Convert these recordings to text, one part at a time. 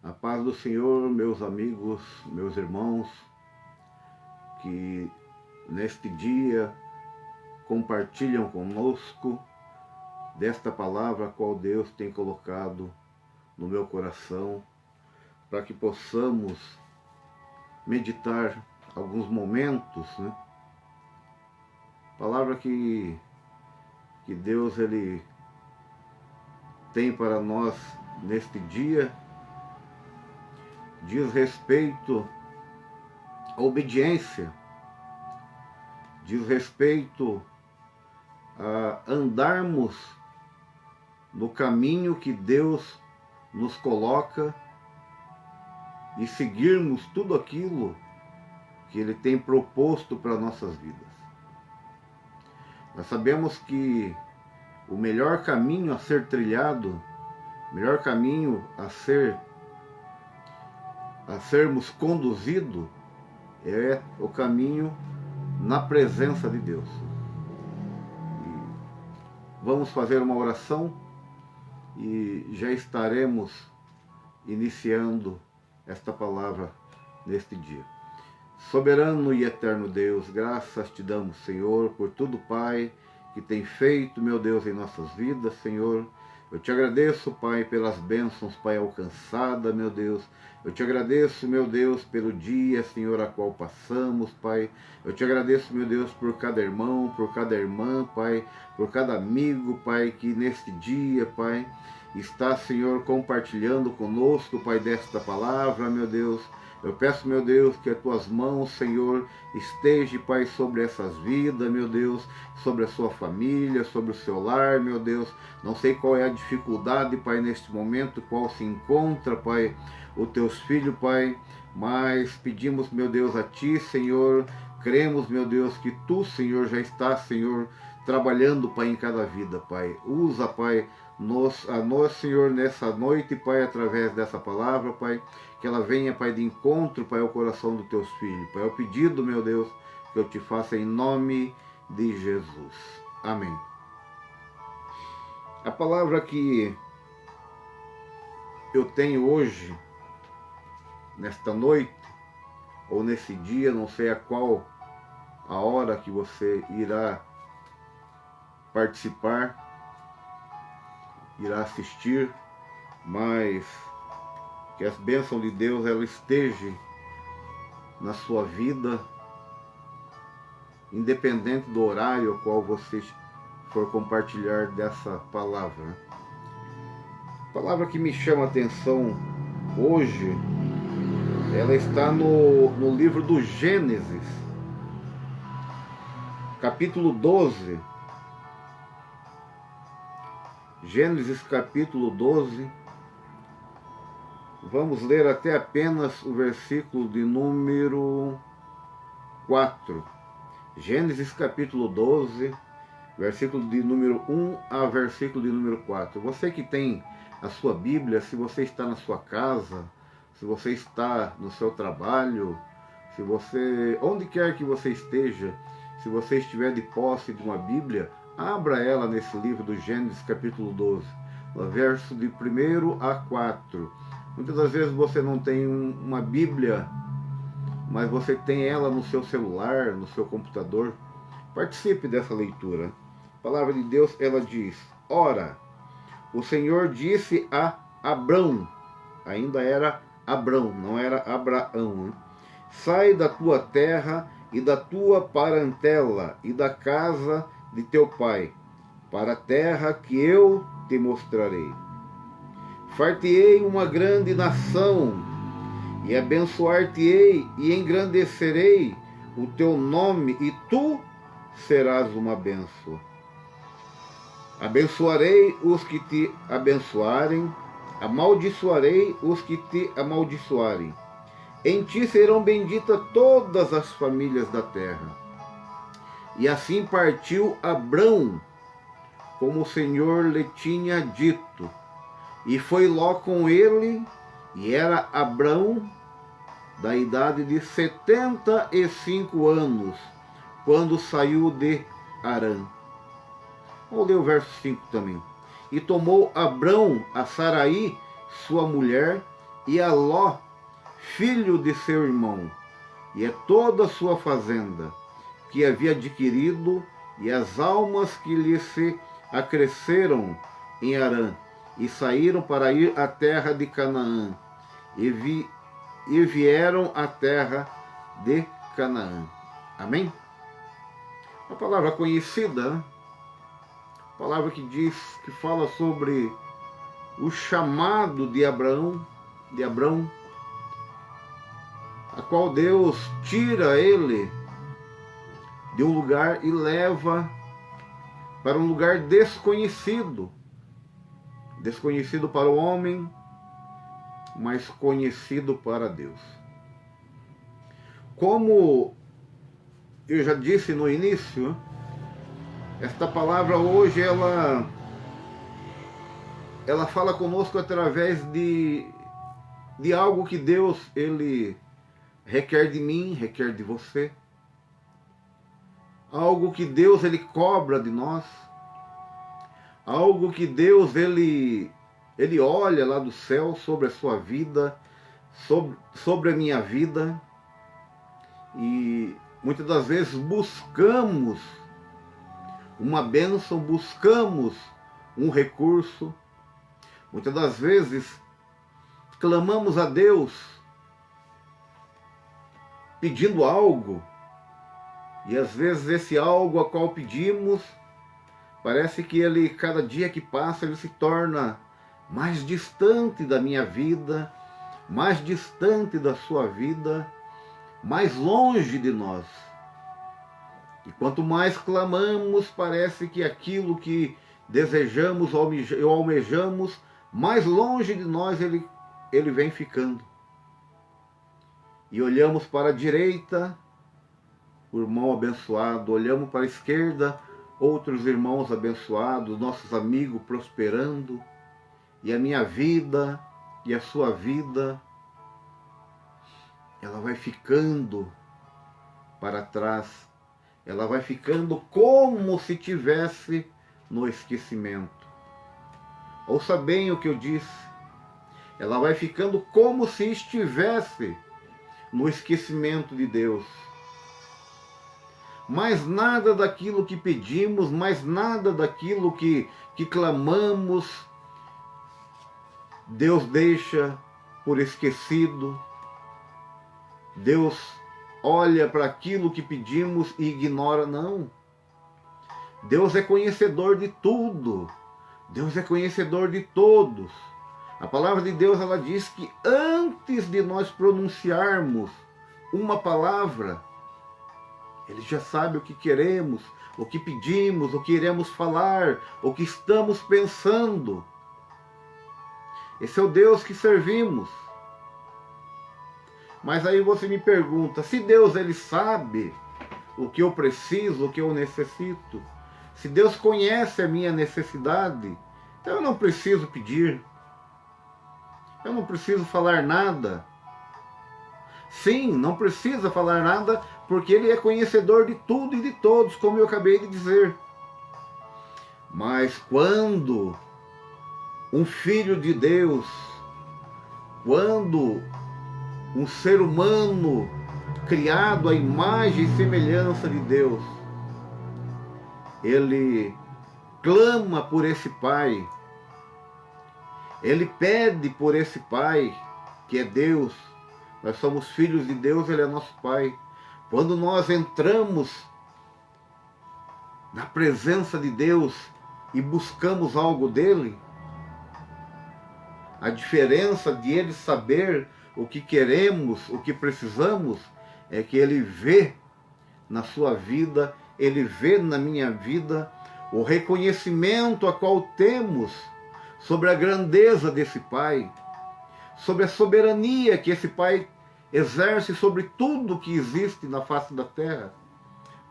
A paz do Senhor, meus amigos, meus irmãos, que neste dia compartilham conosco desta palavra a qual Deus tem colocado no meu coração, para que possamos meditar alguns momentos, né? Palavra que Deus ele tem para nós neste dia diz respeito à obediência, diz respeito a andarmos no caminho que Deus nos coloca e seguirmos tudo aquilo que Ele tem proposto para nossas vidas. Nós sabemos que o melhor caminho a ser trilhado, o melhor caminho a sermos conduzidos é o caminho na presença de Deus. E vamos fazer uma oração e já estaremos iniciando esta palavra neste dia. Soberano e eterno Deus, graças te damos, Senhor, por tudo, Pai, que tem feito, meu Deus, em nossas vidas, Senhor. Eu te agradeço, Pai, pelas bênçãos, Pai, alcançadas, meu Deus. Eu te agradeço, meu Deus, pelo dia, Senhor, a qual passamos, Pai. Eu te agradeço, meu Deus, por cada irmão, por cada irmã, Pai, por cada amigo, Pai, que neste dia, Pai, está, Senhor, compartilhando conosco, Pai, desta palavra, meu Deus. Eu peço, meu Deus, que as tuas mãos, Senhor, esteja, Pai, sobre essas vidas, meu Deus, sobre a sua família, sobre o seu lar, meu Deus. Não sei qual é a dificuldade, Pai, neste momento, qual se encontra, Pai, os teus filhos, Pai, mas pedimos, meu Deus, a Ti, Senhor, cremos, meu Deus, que Tu, Senhor, já está, Senhor, trabalhando, Pai, em cada vida, Pai. Usa, Pai, a nós, Senhor, nessa noite, Pai, através dessa palavra, Pai, que ela venha, Pai, de encontro, Pai, ao coração dos teus filhos. Pai, é o pedido, meu Deus, que eu te faça em nome de Jesus. Amém. A palavra que eu tenho hoje, nesta noite, ou nesse dia, não sei a qual a hora que você irá participar, irá assistir, mas que as bênçãos de Deus ela esteja na sua vida, independente do horário ao qual você for compartilhar dessa palavra. A palavra que me chama a atenção hoje, ela está no livro do Gênesis, capítulo 12. Gênesis capítulo 12. Vamos ler até apenas o versículo de número 4. Gênesis capítulo 12, versículo de número 1 a versículo de número 4. Você que tem a sua Bíblia, se você está na sua casa, se você está no seu trabalho, se você, onde quer que você esteja, se você estiver de posse de uma Bíblia, abra ela nesse livro do Gênesis capítulo 12, verso de 1 a 4. Muitas das vezes você não tem uma Bíblia, mas você tem ela no seu celular, no seu computador. Participe dessa leitura. A palavra de Deus, ela diz: Ora, o Senhor disse a Abrão, ainda era Abrão, não era Abraão, sai da tua terra e da tua parentela e da casa de teu pai, para a terra que eu te mostrarei. Far-te-ei uma grande nação, e abençoar-te-ei e engrandecerei o teu nome, e tu serás uma bênção. Abençoarei os que te abençoarem, amaldiçoarei os que te amaldiçoarem. Em ti serão benditas todas as famílias da terra. E assim partiu Abrão, como o Senhor lhe tinha dito. E foi Ló com ele, e era Abrão da idade de 75 anos, quando saiu de Harã. Vamos ler o verso 5 também. E tomou Abrão a Saraí, sua mulher, e a Ló, filho de seu irmão, e a toda a sua fazenda, que havia adquirido, e as almas que lhe se acresceram em Harã, e saíram para ir à terra de Canaã, e vieram à terra de Canaã. Amém? Uma palavra conhecida, né? Palavra que diz, que fala sobre o chamado de Abraão, a qual Deus tira ele de um lugar e leva para um lugar desconhecido. Desconhecido para o homem, mas conhecido para Deus. Como eu já disse no início, esta palavra hoje ela fala conosco através de algo que Deus ele requer de mim, requer de você. Algo que Deus ele cobra de nós. Algo que Deus ele olha lá do céu sobre a sua vida, sobre a minha vida. E muitas das vezes buscamos uma bênção, buscamos um recurso. Muitas das vezes clamamos a Deus pedindo algo, e às vezes esse algo a qual pedimos, parece que ele, cada dia que passa, ele se torna mais distante da minha vida, mais distante da sua vida, mais longe de nós. E quanto mais clamamos, parece que aquilo que desejamos ou almejamos, mais longe de nós ele vem ficando. E olhamos para a direita, o irmão abençoado, olhamos para a esquerda, outros irmãos abençoados, nossos amigos prosperando, e a minha vida e a sua vida, ela vai ficando para trás, ela vai ficando como se tivesse no esquecimento. Ouça bem o que eu disse, ela vai ficando como se estivesse no esquecimento de Deus. Mais nada daquilo que pedimos, mais nada daquilo que clamamos, Deus deixa por esquecido. Deus olha para aquilo que pedimos e ignora, não. Deus é conhecedor de tudo. Deus é conhecedor de todos. A palavra de Deus, ela diz que antes de nós pronunciarmos uma palavra, Ele já sabe o que queremos, o que pedimos, o que iremos falar, o que estamos pensando. Esse é o Deus que servimos. Mas aí você me pergunta, se Deus ele sabe o que eu preciso, o que eu necessito, se Deus conhece a minha necessidade, então eu não preciso pedir, eu não preciso falar nada. Sim, não precisa falar nada, porque Ele é conhecedor de tudo e de todos, como eu acabei de dizer. Mas quando um filho de Deus, quando um ser humano criado à imagem e semelhança de Deus, ele clama por esse Pai, ele pede por esse Pai, que é Deus. Nós somos filhos de Deus, Ele é nosso Pai. Quando nós entramos na presença de Deus e buscamos algo dEle, a diferença de Ele saber o que queremos, o que precisamos, é que Ele vê na sua vida, Ele vê na minha vida o reconhecimento a qual temos sobre a grandeza desse Pai, sobre a soberania que esse Pai exerce sobre tudo que existe na face da terra.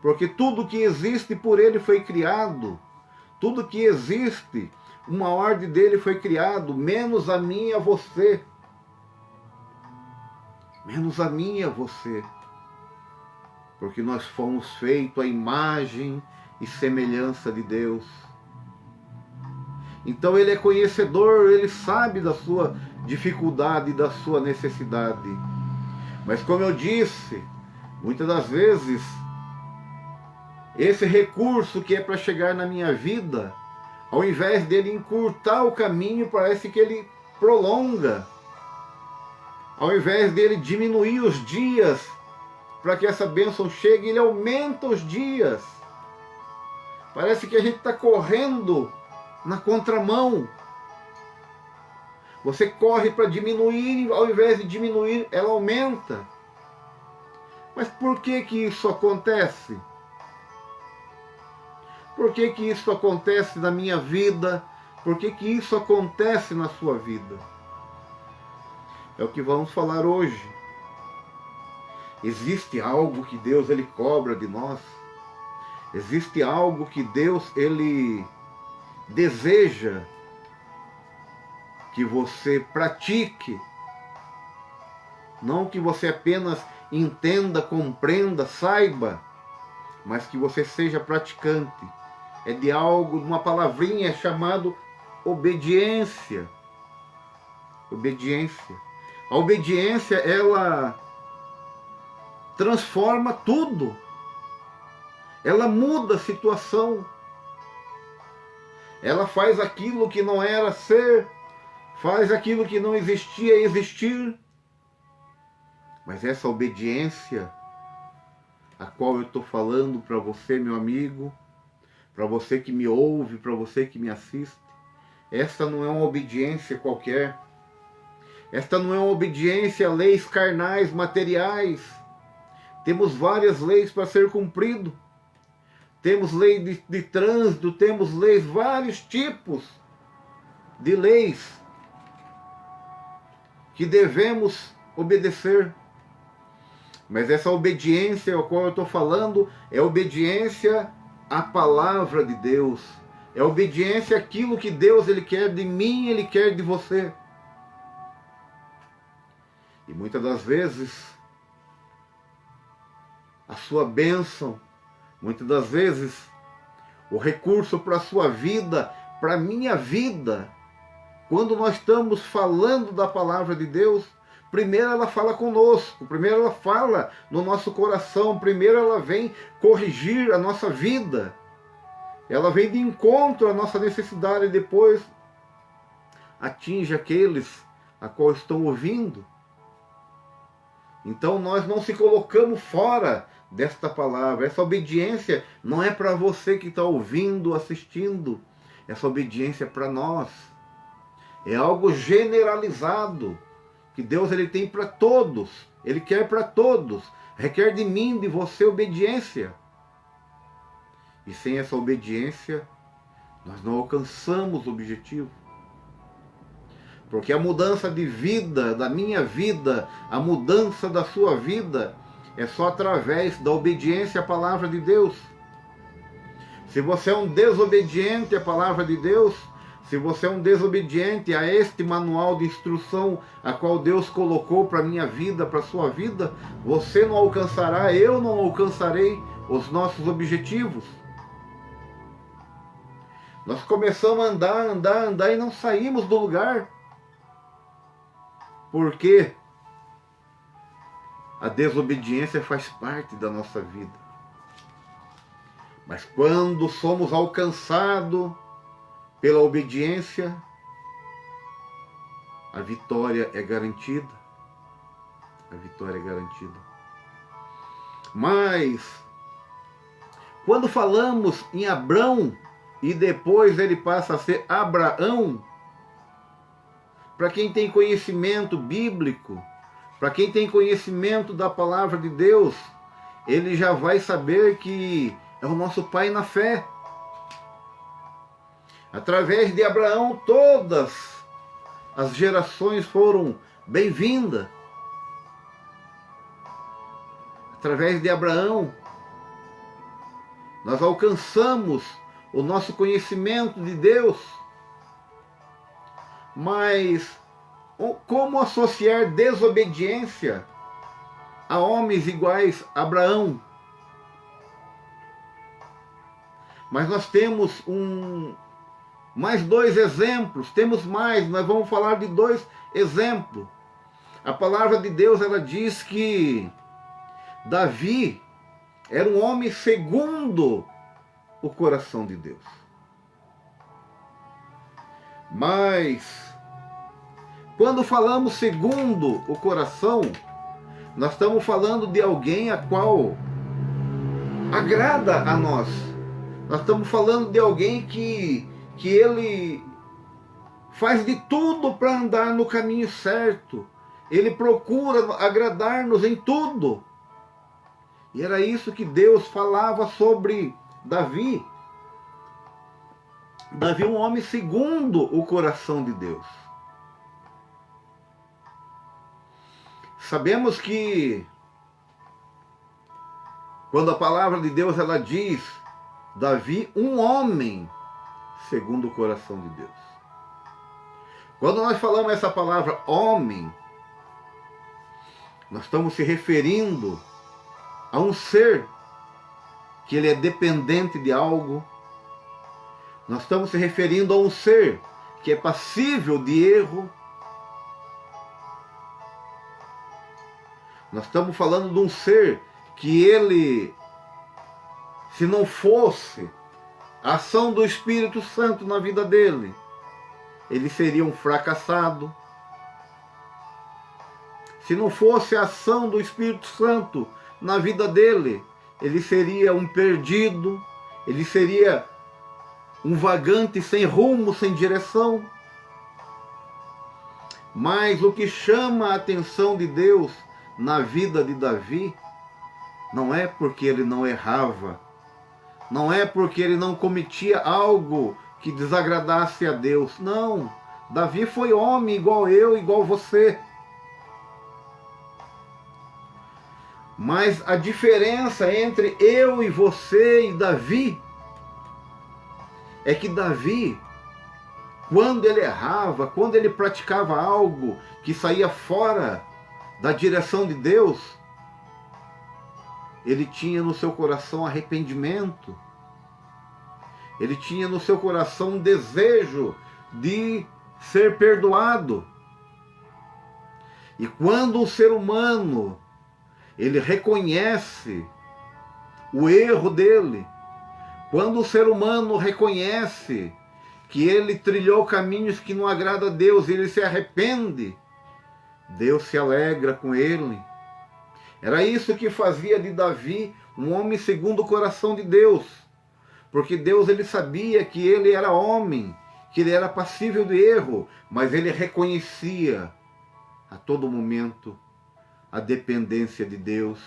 Porque tudo que existe por Ele foi criado. Tudo que existe, uma ordem dEle foi criado, menos a mim e a você. Menos a mim e a você. Porque nós fomos feitos à imagem e semelhança de Deus. Então ele é conhecedor, ele sabe da sua dificuldade e da sua necessidade. Mas como eu disse, muitas das vezes, esse recurso que é para chegar na minha vida, ao invés dele encurtar o caminho, parece que ele prolonga. Ao invés dele diminuir os dias para que essa bênção chegue, ele aumenta os dias. Parece que a gente está correndo na contramão. Você corre para diminuir, ao invés de diminuir, ela aumenta. Mas por que que isso acontece? Por que que isso acontece na minha vida? Por que que isso acontece na sua vida? É o que vamos falar hoje. Existe algo que Deus ele cobra de nós. Existe algo que Deus ele deseja que você pratique. Não que você apenas entenda, compreenda, saiba, mas que você seja praticante. É de algo, de uma palavrinha chamado obediência. Obediência. A obediência, ela transforma tudo. Ela muda a situação. Ela faz aquilo que não era ser, faz aquilo que não existia existir. Mas essa obediência, a qual eu estou falando para você, meu amigo, para você que me ouve, para você que me assiste, esta não é uma obediência qualquer. Esta não é uma obediência a leis carnais, materiais. Temos várias leis para ser cumprido. Temos lei de trânsito, temos leis, vários tipos de leis que devemos obedecer. Mas essa obediência a qual eu estou falando é obediência à palavra de Deus. É obediência àquilo que Deus ele quer de mim, ele quer de você. E muitas das vezes, a sua bênção, muitas das vezes, o recurso para a sua vida, para a minha vida, quando nós estamos falando da palavra de Deus, primeiro ela fala conosco, primeiro ela fala no nosso coração, primeiro ela vem corrigir a nossa vida, ela vem de encontro à nossa necessidade e depois atinge aqueles a qual estão ouvindo. Então nós não se colocamos fora desta palavra. Essa obediência não é para você que está ouvindo, assistindo. Essa obediência é para nós. É algo generalizado que Deus ele tem para todos. Ele quer para todos. Requer de mim, de você, obediência. E sem essa obediência, nós não alcançamos o objetivo. Porque a mudança de vida, da minha vida, a mudança da sua vida, é só através da obediência à palavra de Deus. Se você é um desobediente à palavra de Deus, se você é um desobediente a este manual de instrução a qual Deus colocou para a minha vida, para a sua vida, você não alcançará, eu não alcançarei os nossos objetivos. Nós começamos a andar e não saímos do lugar. Porque a desobediência faz parte da nossa vida. Mas quando somos alcançados pela obediência, a vitória é garantida. A vitória é garantida. Mas, quando falamos em Abrão, e depois ele passa a ser Abraão, para quem tem conhecimento bíblico, para quem tem conhecimento da palavra de Deus, ele já vai saber que é o nosso pai na fé. Através de Abraão, todas as gerações foram bem-vindas. Através de Abraão, nós alcançamos o nosso conhecimento de Deus. Mas como associar desobediência a homens iguais a Abraão? Mas nós temos mais dois exemplos, temos mais, nós vamos falar de dois exemplos. A palavra de Deus, ela diz que Davi era um homem segundo o coração de Deus. Mas, quando falamos segundo o coração, nós estamos falando de alguém a qual agrada a nós. Nós estamos falando de alguém que ele faz de tudo para andar no caminho certo. Ele procura agradar-nos em tudo. E era isso que Deus falava sobre Davi. Davi é um homem segundo o coração de Deus. Sabemos que quando a palavra de Deus ela diz Davi, um homem segundo o coração de Deus. Quando nós falamos essa palavra homem, nós estamos se referindo a um ser que ele é dependente de algo. Nós estamos se referindo a um ser que é passível de erro. Nós estamos falando de um ser que ele, se não fosse a ação do Espírito Santo na vida dele, ele seria um fracassado. Se não fosse a ação do Espírito Santo na vida dele, ele seria um perdido, ele seria um vagante sem rumo, sem direção. Mas o que chama a atenção de Deus na vida de Davi não é porque ele não errava, não é porque ele não cometia algo que desagradasse a Deus. Não, Davi foi homem igual eu, igual você. Mas a diferença entre eu e você e Davi é que Davi, quando ele errava, quando ele praticava algo que saía fora da direção de Deus, ele tinha no seu coração arrependimento. Ele tinha no seu coração um desejo de ser perdoado. E quando o ser humano ele reconhece o erro dele, quando o ser humano reconhece que ele trilhou caminhos que não agradam a Deus, ele se arrepende, Deus se alegra com ele. Era isso que fazia de Davi um homem segundo o coração de Deus, porque Deus ele sabia que ele era homem, que ele era passível de erro, mas ele reconhecia a todo momento a dependência de Deus.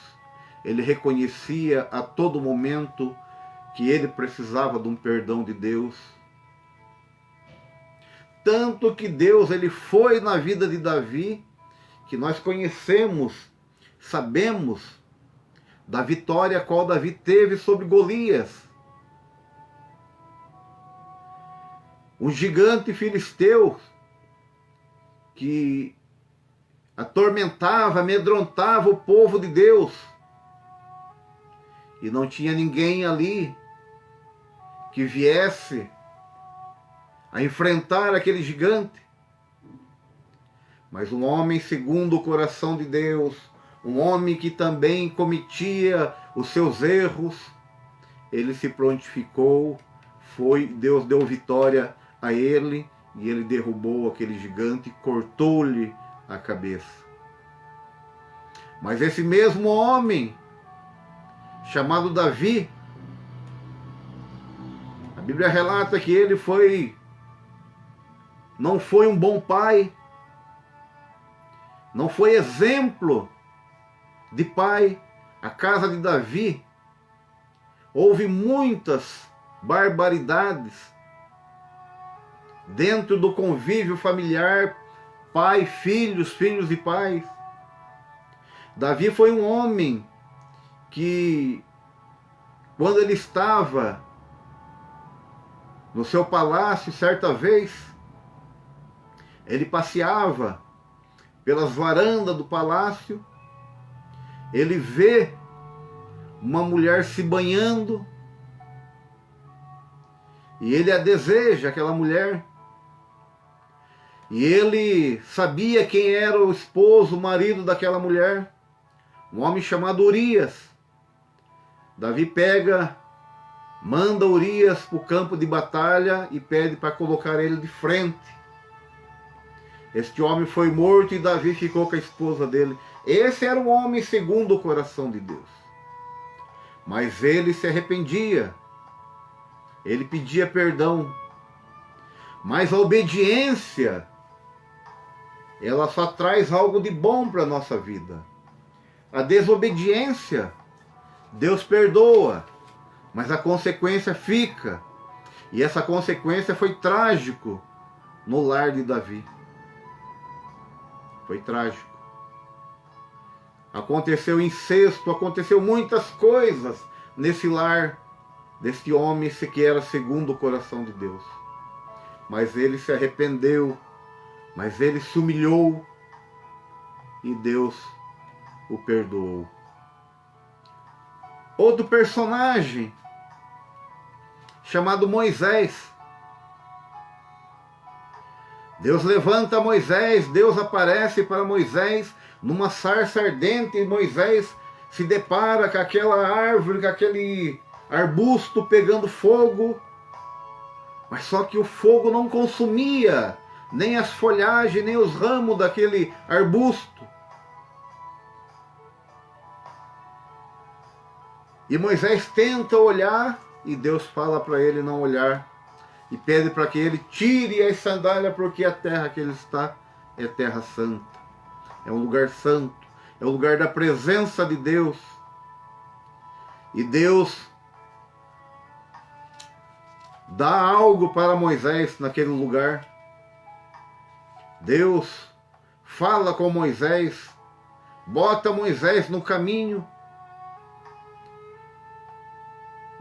Ele reconhecia a todo momento que ele precisava de um perdão de Deus. Tanto que Deus ele foi na vida de Davi, que nós conhecemos, sabemos da vitória a qual Davi teve sobre Golias, um gigante filisteu que atormentava, amedrontava o povo de Deus. E não tinha ninguém ali que viesse a enfrentar aquele gigante. Mas um homem segundo o coração de Deus, um homem que também cometia os seus erros, ele se prontificou, Deus deu vitória a ele, e ele derrubou aquele gigante, cortou-lhe a cabeça. Mas esse mesmo homem, chamado Davi, a Bíblia relata que ele não foi um bom pai, não foi exemplo de pai. A casa de Davi houve muitas barbaridades dentro do convívio familiar, pai, filhos, filhos e pais. Davi foi um homem que, quando ele estava no seu palácio, certa vez, ele passeava pelas varandas do palácio, ele vê uma mulher se banhando, E ele a deseja, aquela mulher. E ele sabia quem era o esposo, o marido daquela mulher. Um homem chamado Urias. Davi pega, manda Urias para o campo de batalha e pede para colocar ele de frente. Este homem foi morto e Davi ficou com a esposa dele. Esse era um homem segundo o coração de Deus. Mas ele se arrependia. Ele pedia perdão. Mas a obediência, ela só traz algo de bom para a nossa vida. A desobediência, Deus perdoa, mas a consequência fica. E essa consequência foi trágico no lar de Davi. Foi trágico. Aconteceu incesto, aconteceu muitas coisas nesse lar desse homem que era segundo o coração de Deus. Mas ele se arrependeu, mas ele se humilhou e Deus o perdoou. Outro personagem chamado Moisés. Deus levanta Moisés, Deus aparece para Moisés numa sarça ardente e Moisés se depara com aquela árvore, com aquele arbusto pegando fogo. Mas só que o fogo não consumia nem as folhagens, nem os ramos daquele arbusto. E Moisés tenta olhar e Deus fala para ele não olhar. E pede para que ele tire as sandálias, porque a terra que ele está é terra santa. É um lugar santo. É o lugar da presença de Deus. E Deus dá algo para Moisés naquele lugar. Deus fala com Moisés. Bota Moisés no caminho.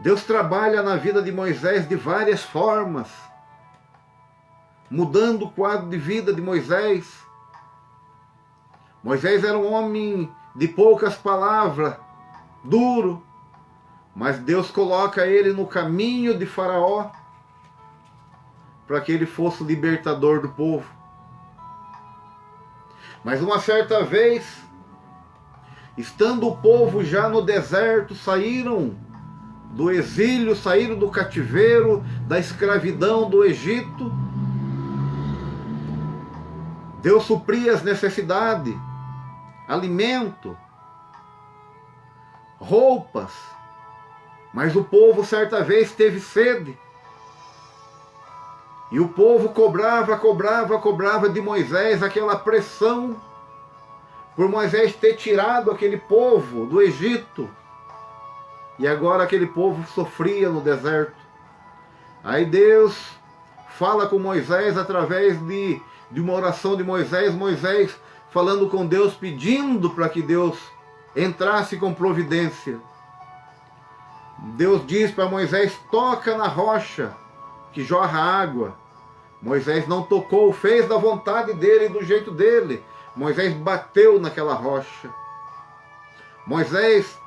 Deus trabalha na vida de Moisés de várias formas, mudando o quadro de vida de Moisés. Moisés era um homem de poucas palavras, duro, mas Deus coloca ele no caminho de Faraó, para que ele fosse o libertador do povo. Mas uma certa vez, estando o povo já no deserto, saíram do exílio, saíram do cativeiro, da escravidão do Egito. Deus supria as necessidades, alimento, roupas. Mas o povo certa vez teve sede. E o povo cobrava de Moisés aquela pressão por Moisés ter tirado aquele povo do Egito. E agora aquele povo sofria no deserto. Aí Deus fala com Moisés através de uma oração de Moisés. Moisés falando com Deus, pedindo para que Deus entrasse com providência. Deus diz para Moisés, toca na rocha que jorra água. Moisés não tocou, fez da vontade dele e do jeito dele. Moisés bateu naquela rocha. Moisés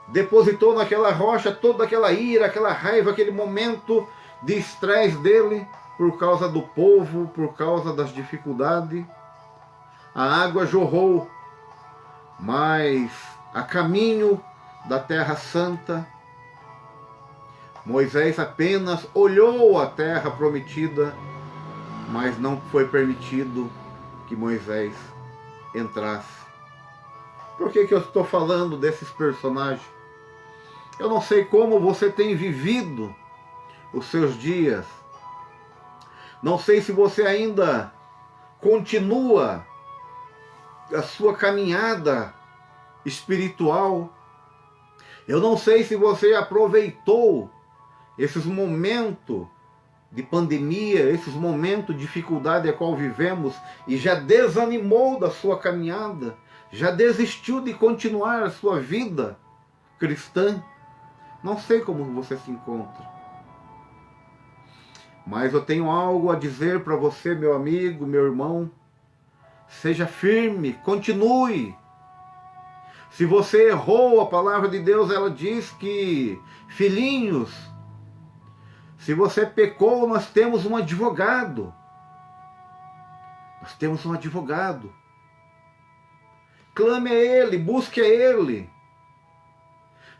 depositou naquela rocha toda aquela ira, aquela raiva, aquele momento de estresse dele por causa do povo, por causa das dificuldades. A água jorrou, mas a caminho da Terra Santa, Moisés apenas olhou a terra prometida, mas não foi permitido que Moisés entrasse. Por que eu estou falando desses personagens? Eu não sei como você tem vivido os seus dias. Não sei se você ainda continua a sua caminhada espiritual. Eu não sei se você aproveitou esses momentos de pandemia, esses momentos de dificuldade a qual vivemos e já desanimou da sua caminhada, já desistiu de continuar a sua vida cristã. Não sei como você se encontra. Mas eu tenho algo a dizer para você, meu amigo, meu irmão. Seja firme, continue. Se você errou, a palavra de Deus, ela diz que, filhinhos, Se você pecou, nós temos um advogado. Nós temos um advogado. Clame a Ele, busque a Ele.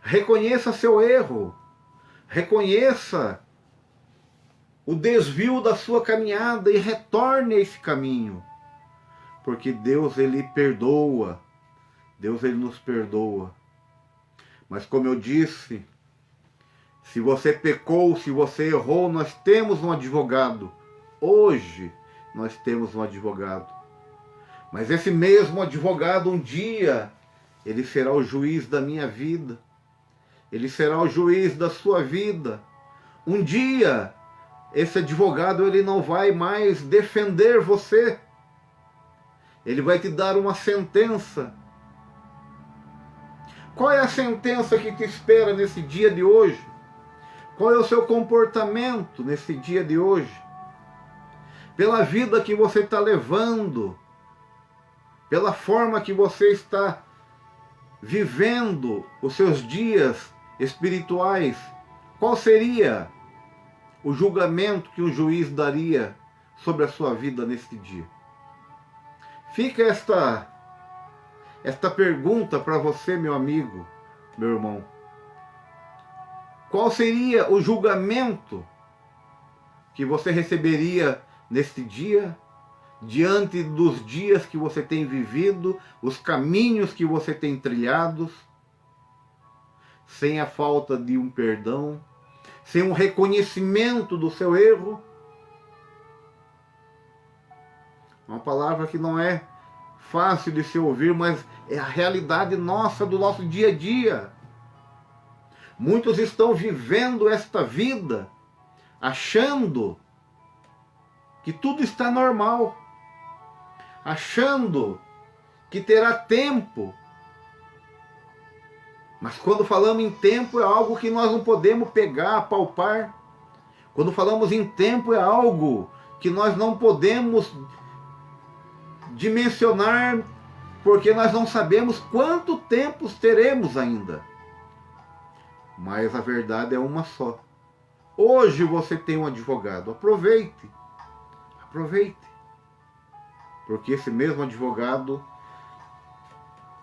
Reconheça seu erro. Reconheça o desvio da sua caminhada e retorne a esse caminho. Porque Deus, Ele perdoa. Deus, Ele nos perdoa. Mas como eu disse, se você pecou, se você errou, nós temos um advogado. Hoje nós temos um advogado. Mas esse mesmo advogado, um dia, ele será o juiz da minha vida. Ele será o juiz da sua vida. Um dia, esse advogado, ele não vai mais defender você. Ele vai te dar uma sentença. Qual é a sentença que te espera nesse dia de hoje? Qual é o seu comportamento nesse dia de hoje? Pela vida que você está levando, pela forma que você está vivendo os seus dias espirituais, qual seria o julgamento que um juiz daria sobre a sua vida neste dia? Fica esta pergunta para você, meu amigo, meu irmão. Qual seria o julgamento que você receberia neste dia, diante dos dias que você tem vivido, os caminhos que você tem trilhados, sem a falta de um perdão, sem um reconhecimento do seu erro? Uma palavra que não é fácil de se ouvir, mas é a realidade nossa, do nosso dia a dia. Muitos estão vivendo esta vida achando que tudo está normal, achando que terá tempo. Mas quando falamos em tempo, é algo que nós não podemos pegar, palpar. Quando falamos em tempo, é algo que nós não podemos dimensionar, porque nós não sabemos quanto tempo teremos ainda. Mas a verdade é uma só. Hoje você tem um advogado. Aproveite. Aproveite. Porque esse mesmo advogado,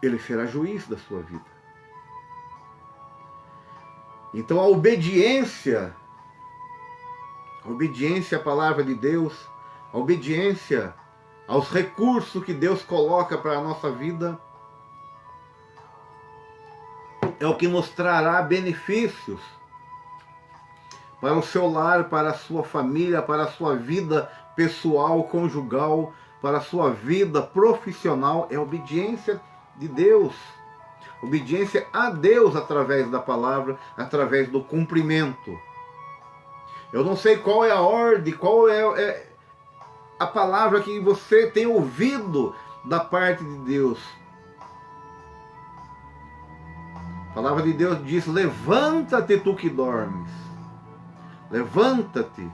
ele será juiz da sua vida. Então a obediência à palavra de Deus, a obediência aos recursos que Deus coloca para a nossa vida, é o que nos trará benefícios para o seu lar, para a sua família, para a sua vida pessoal, conjugal, para a sua vida profissional. É a obediência de Deus. Obediência a Deus através da palavra, através do cumprimento. Eu não sei qual é a ordem, qual é a palavra que você tem ouvido da parte de Deus. A palavra de Deus diz: levanta-te tu que dormes. Levanta-te.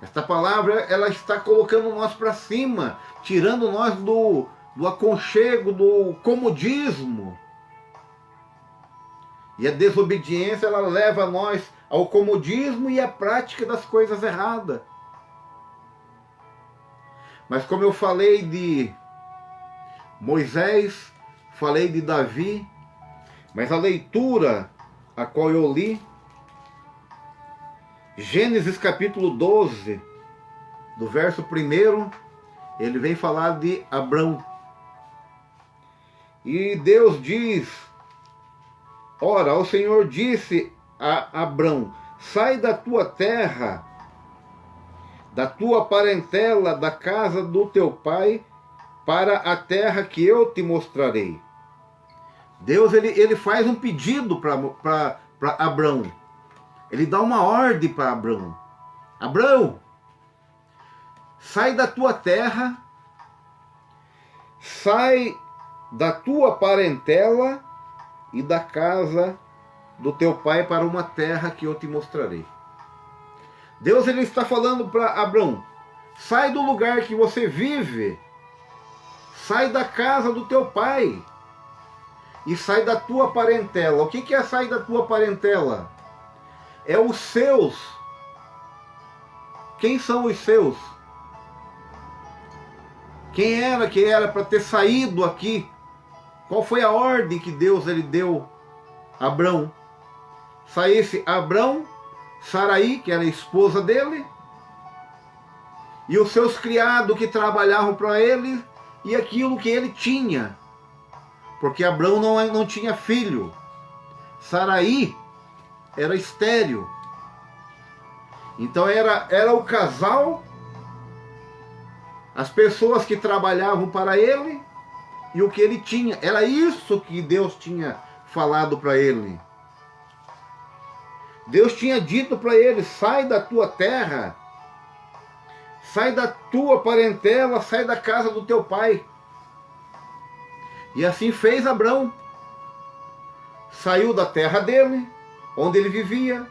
Esta palavra, ela está colocando nós para cima, tirando nós do aconchego, do comodismo. E a desobediência, ela leva nós ao comodismo e à prática das coisas erradas. Mas como eu falei de Moisés, falei de Davi, mas a leitura a qual eu li, Gênesis capítulo 12, do verso 1, ele vem falar de Abrão. E Deus diz: ora, o Senhor disse a Abrão: sai da tua terra, da tua parentela, da casa do teu pai, para a terra que eu te mostrarei. Deus, ele faz um pedido para Abrão. Ele dá uma ordem para Abrão. Abrão, sai da tua terra, sai da tua parentela e da casa do teu pai para uma terra que eu te mostrarei. Deus, ele está falando para Abrão: sai do lugar que você vive, sai da casa do teu pai e sai da tua parentela. O que é sair da tua parentela? É os seus quem são os seus? Quem era que era para ter saído aqui? Qual foi a ordem que Deus ele deu a Abrão? Saísse Abrão, Saraí, que era a esposa dele, e os seus criados que trabalhavam para ele, e aquilo que ele tinha. Porque Abrão não tinha filho. Saraí era estéril. Então era o casal, as pessoas que trabalhavam para ele e o que ele tinha. Era isso que Deus tinha falado para ele. Deus tinha dito para ele: sai da tua terra, sai da tua parentela, sai da casa do teu pai. E assim fez Abrão. Saiu da terra dele, onde ele vivia,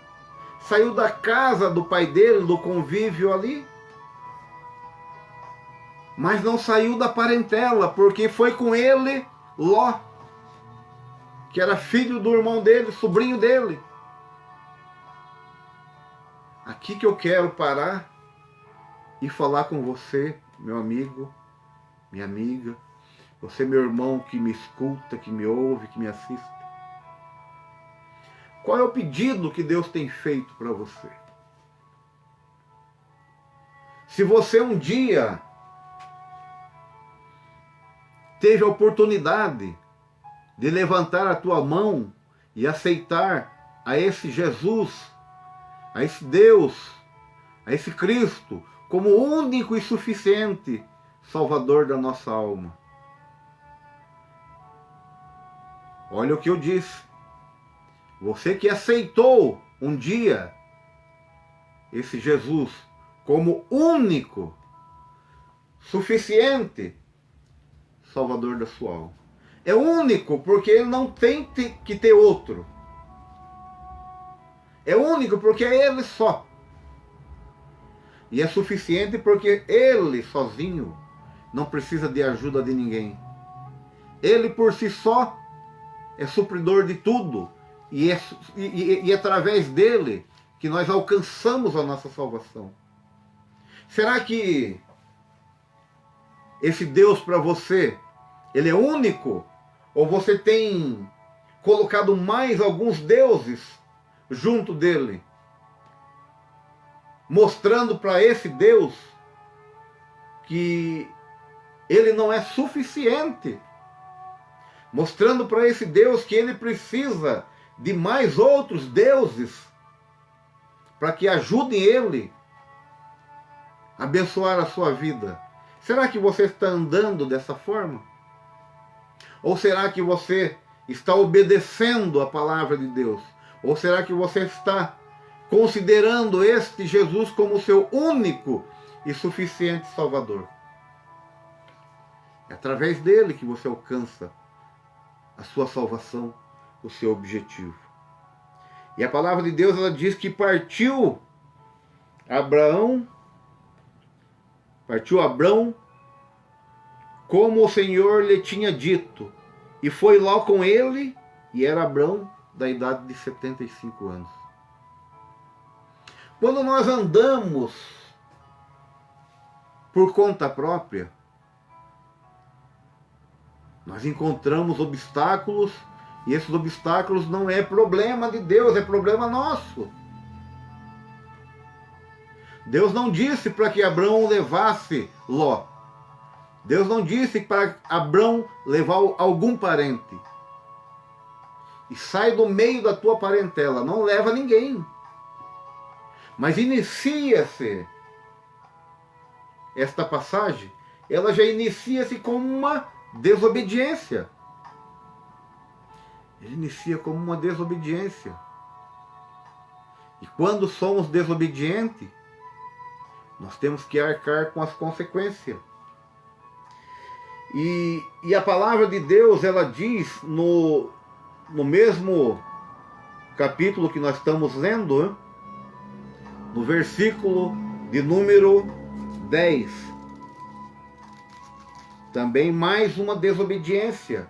saiu da casa do pai dele, do convívio ali, mas não saiu da parentela, porque foi com ele Ló, que era filho do irmão dele, sobrinho dele. Aqui que eu quero parar e falar com você, meu amigo, minha amiga, você, meu irmão, que me escuta, que me ouve, que me assiste. Qual é o pedido que Deus tem feito para você? Se você um dia teve a oportunidade de levantar a tua mão e aceitar a esse Jesus, a esse Deus, a esse Cristo, como único e suficiente Salvador da nossa alma. Olha o que eu disse. Você que aceitou um dia esse Jesus como único, suficiente Salvador da sua alma. É único porque ele não tem que ter outro. É único porque é ele só. E é suficiente porque ele sozinho não precisa de ajuda de ninguém. Ele por si só é supridor de tudo. E é através dele que nós alcançamos a nossa salvação. Será que esse Deus para você, ele é único? Ou você tem colocado mais alguns deuses junto dele? Mostrando para esse Deus que ele não é suficiente. Mostrando para esse Deus que ele precisa de mais outros deuses para que ajudem ele a abençoar a sua vida. Será que você está andando dessa forma? Ou será que você está obedecendo a palavra de Deus? Ou será que você está considerando este Jesus como seu único e suficiente Salvador? É através dele que você alcança a sua salvação, o seu objetivo. E a palavra de Deus, ela diz que partiu Abrão como o Senhor lhe tinha dito, e foi lá com ele, e era Abrão da idade de 75 anos. Quando nós andamos por conta própria, nós encontramos obstáculos, e esses obstáculos não é problema de Deus, é problema nosso. Deus não disse para que Abrão levasse Ló. Deus não disse para Abrão levar algum parente. E sai do meio da tua parentela, não leva ninguém. Mas inicia-se esta passagem, ela já inicia-se como uma desobediência. Ele inicia como uma desobediência. E quando somos desobedientes, nós temos que arcar com as consequências. E a palavra de Deus, ela diz no mesmo capítulo que nós estamos lendo, no versículo de número 10. Também mais uma desobediência.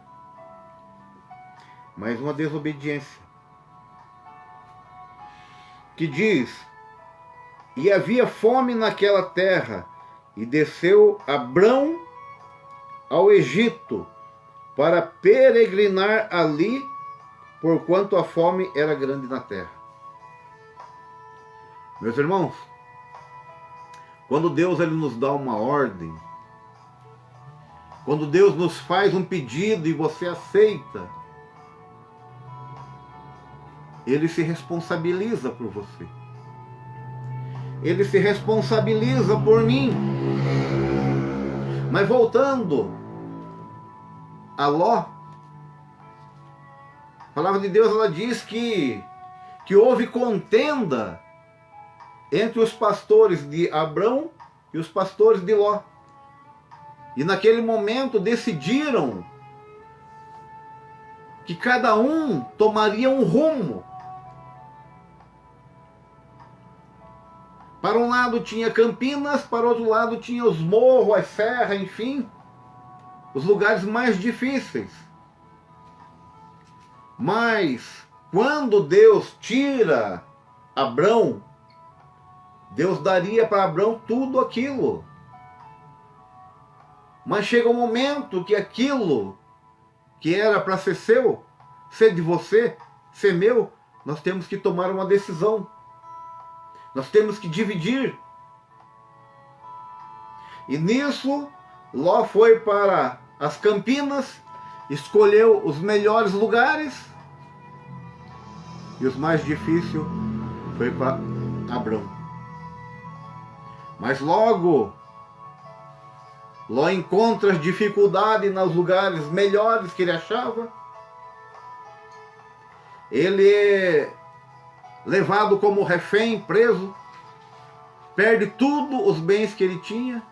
Mais uma desobediência. Que diz: E havia fome naquela terra, e desceu Abrão ao Egito, para peregrinar ali, porquanto a fome era grande na terra. Meus irmãos, quando Deus ele nos dá uma ordem, quando Deus nos faz um pedido e você aceita, Ele se responsabiliza por você. Ele se responsabiliza por mim. Mas voltando a Ló, a palavra de Deus ela diz que houve contenda entre os pastores de Abrão e os pastores de Ló. E naquele momento decidiram que cada um tomaria um rumo. Para um lado tinha Campinas, para o outro lado tinha os morros, as serras, enfim, os lugares mais difíceis. Mas quando Deus tira Abrão, Deus daria para Abrão tudo aquilo. Mas chega um momento que aquilo que era para ser seu, ser de você, ser meu, nós temos que tomar uma decisão. Nós temos que dividir. E nisso, Ló foi para as Campinas, escolheu os melhores lugares, e os mais difíceis foi para Abrão. Mas logo, Ló encontra as dificuldades nos lugares melhores que ele achava. Ele é levado como refém, preso, perde tudo os bens que ele tinha.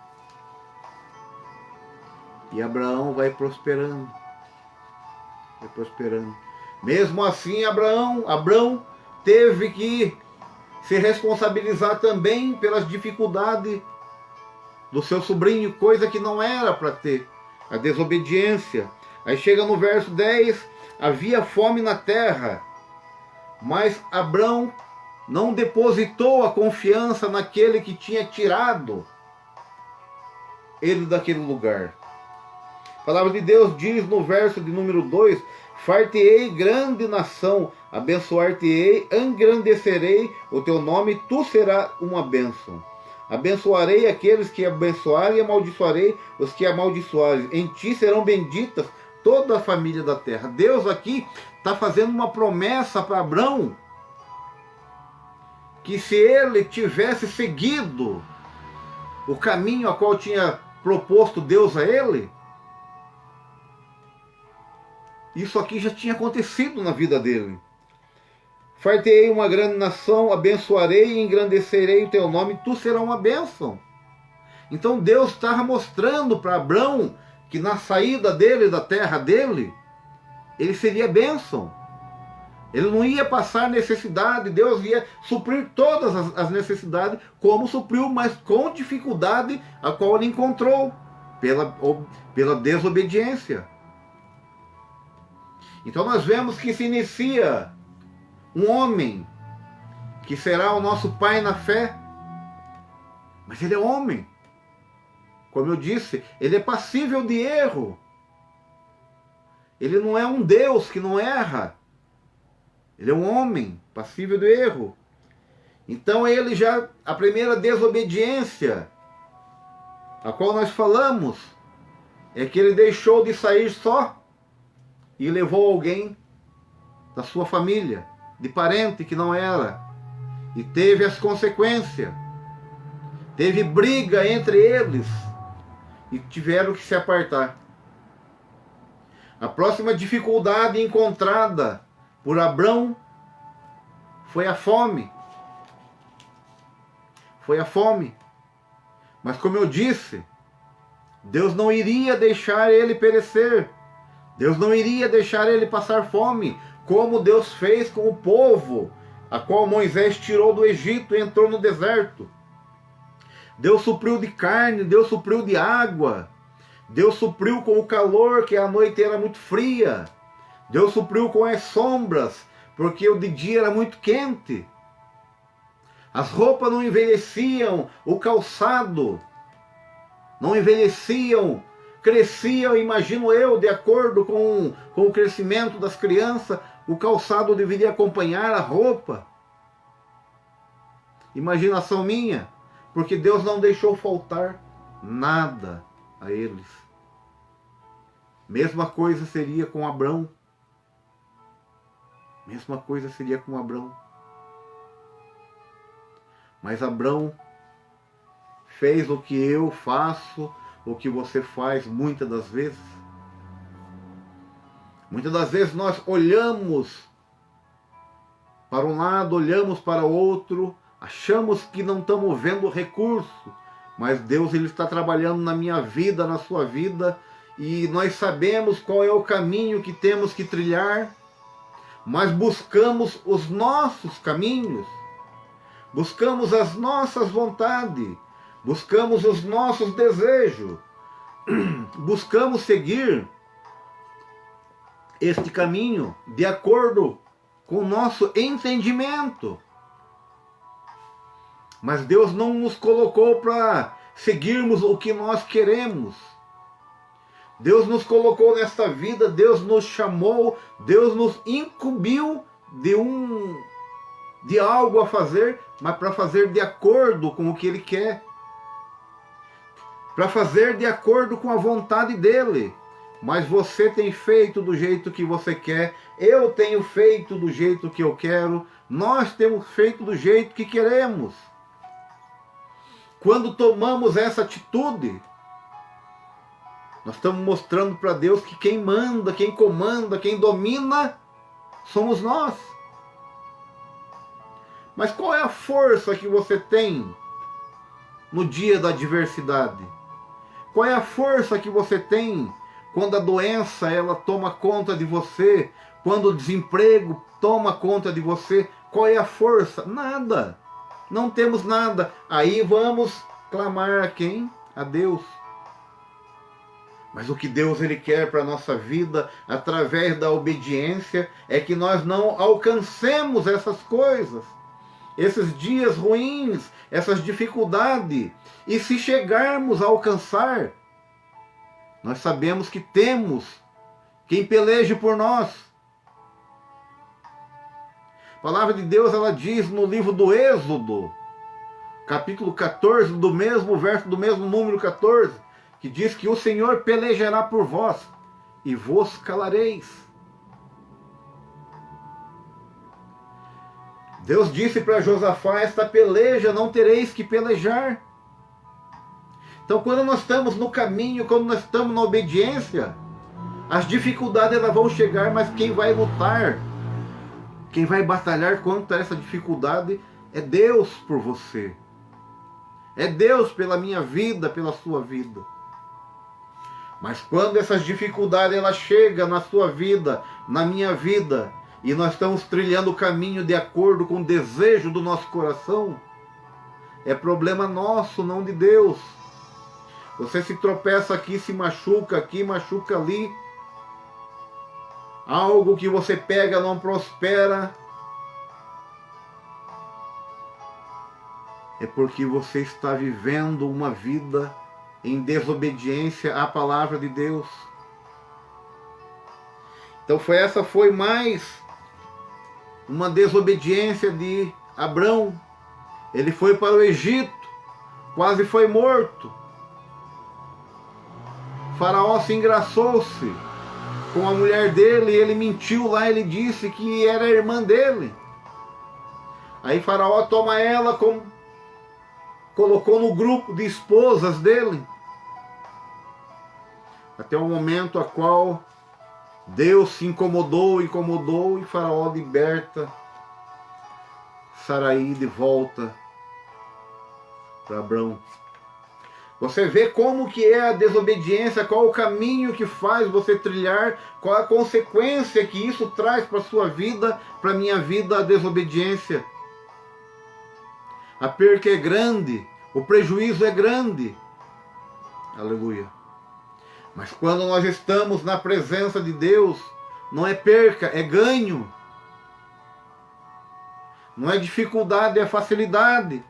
E Abraão vai prosperando. Vai prosperando. Mesmo assim, Abrão teve que se responsabilizar também pelas dificuldades do seu sobrinho, coisa que não era para ter, a desobediência. Aí chega no verso 10, havia fome na terra, mas Abrão não depositou a confiança naquele que tinha tirado ele daquele lugar. A palavra de Deus diz no verso de número 2, far-te-ei grande nação, abençoar-te-ei, engrandecerei o teu nome, tu serás uma bênção. Abençoarei aqueles que abençoarem e amaldiçoarei os que amaldiçoarem. Em ti serão benditas toda a família da terra. Deus aqui está fazendo uma promessa para Abrão, que se ele tivesse seguido o caminho a qual tinha proposto Deus a ele, isso aqui já tinha acontecido na vida dele. Far-te-ei uma grande nação, abençoarei e engrandecerei o teu nome, tu serás uma bênção. Então Deus estava mostrando para Abrão que na saída dele, da terra dele, ele seria bênção. Ele não ia passar necessidade, Deus ia suprir todas as necessidades, como supriu, mas com dificuldade a qual ele encontrou, pela desobediência. Então nós vemos que se inicia um homem que será o nosso pai na fé, mas ele é homem. Como eu disse, ele é passível de erro. Ele não é um Deus que não erra. Ele é um homem passível de erro. Então ele já, a primeira desobediência, a qual nós falamos, é que ele deixou de sair só e levou alguém da sua família, de parente que não era, e teve as consequências. Teve briga entre eles e tiveram que se apartar. A próxima dificuldade encontrada por Abrão foi a fome. Foi a fome. Mas como eu disse, Deus não iria deixar ele perecer. Deus não iria deixar ele passar fome, como Deus fez com o povo, a qual Moisés tirou do Egito e entrou no deserto. Deus supriu de carne, Deus supriu de água, Deus supriu com o calor, que a noite era muito fria, Deus supriu com as sombras, porque o de dia era muito quente. As roupas não envelheciam, o calçado não envelheciam, cresciam, imagino eu, de acordo com o crescimento das crianças, o calçado deveria acompanhar a roupa. Imaginação minha, porque Deus não deixou faltar nada a eles. Mesma coisa seria com Abrão. Mesma coisa seria com Abrão. Mas Abrão fez o que eu faço, o que você faz muitas das vezes. Muitas das vezes nós olhamos para um lado, olhamos para o outro, achamos que não estamos vendo recurso, mas Deus ele está trabalhando na minha vida, na sua vida, e nós sabemos qual é o caminho que temos que trilhar, mas buscamos os nossos caminhos, buscamos as nossas vontades, buscamos os nossos desejos, buscamos seguir este caminho de acordo com o nosso entendimento. Mas Deus não nos colocou para seguirmos o que nós queremos. Deus nos colocou nesta vida, Deus nos chamou, Deus nos incumbiu de algo a fazer, mas para fazer de acordo com o que Ele quer. Para fazer de acordo com a vontade dEle. Mas você tem feito do jeito que você quer, eu tenho feito do jeito que eu quero, nós temos feito do jeito que queremos. Quando tomamos essa atitude, nós estamos mostrando para Deus que quem manda, quem comanda, quem domina, somos nós. Mas qual é a força que você tem no dia da adversidade? Qual é a força que você tem quando a doença ela toma conta de você? Quando o desemprego toma conta de você? Qual é a força? Nada. Não temos nada. Aí vamos clamar a quem? A Deus. Mas o que Deus ele quer para a nossa vida, através da obediência, é que nós não alcancemos essas coisas, esses dias ruins, essas dificuldades. E se chegarmos a alcançar, nós sabemos que temos quem peleje por nós. A palavra de Deus ela diz no livro do Êxodo, capítulo 14, do mesmo verso, do mesmo número 14, que diz que o Senhor pelejará por vós e vos calareis. Deus disse para Josafá, esta peleja não tereis que pelejar. Então quando nós estamos no caminho, quando nós estamos na obediência, as dificuldades elas vão chegar, mas quem vai lutar, quem vai batalhar contra essa dificuldade é Deus por você. É Deus pela minha vida, pela sua vida. Mas quando essas dificuldades elas chegam na sua vida, na minha vida, e nós estamos trilhando o caminho de acordo com o desejo do nosso coração, é problema nosso, não de Deus. Você se tropeça aqui, se machuca aqui, machuca ali. Algo que você pega não prospera. É porque você está vivendo uma vida em desobediência à palavra de Deus. Então essa foi mais uma desobediência de Abrão. Ele foi para o Egito, quase foi morto. Faraó se engraçou-se com a mulher dele, e ele mentiu lá, ele disse que era a irmã dele. Aí Faraó toma ela, colocou no grupo de esposas dele, até o momento a qual Deus se incomodou, e Faraó liberta Saraí de volta para Abrão. Você vê como que é a desobediência, qual o caminho que faz você trilhar, qual a consequência que isso traz para a sua vida, para a minha vida, a desobediência. A perca é grande, o prejuízo é grande. Aleluia. Mas quando nós estamos na presença de Deus, não é perca, é ganho. Não é dificuldade, é facilidade.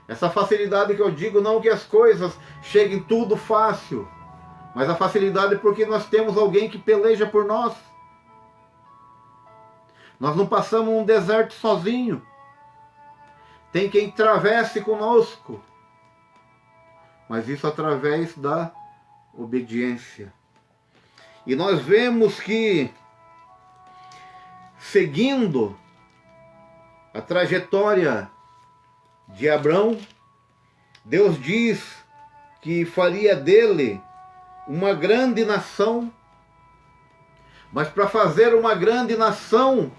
Essa facilidade que eu digo, não que as coisas cheguem tudo fácil, mas a facilidade é porque nós temos alguém que peleja por nós. Nós não passamos um deserto sozinho. Tem quem atravesse conosco. Mas isso através da obediência. E nós vemos que, seguindo a trajetória de Abrão, Deus diz que faria dele uma grande nação. Mas para fazer uma grande nação,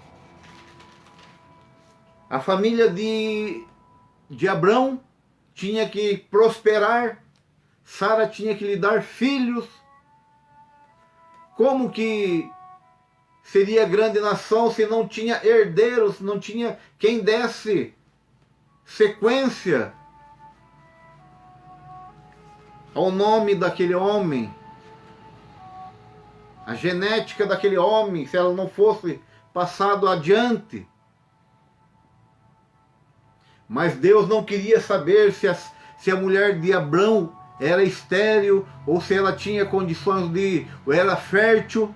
a família de Abrão tinha que prosperar, Sara tinha que lhe dar filhos. Como que seria grande nação se não tinha herdeiros, não tinha quem desse sequência ao nome daquele homem? A genética daquele homem, se ela não fosse passado adiante. Mas Deus não queria saber se a mulher de Abrão era estéril ou se ela tinha condições ou era fértil.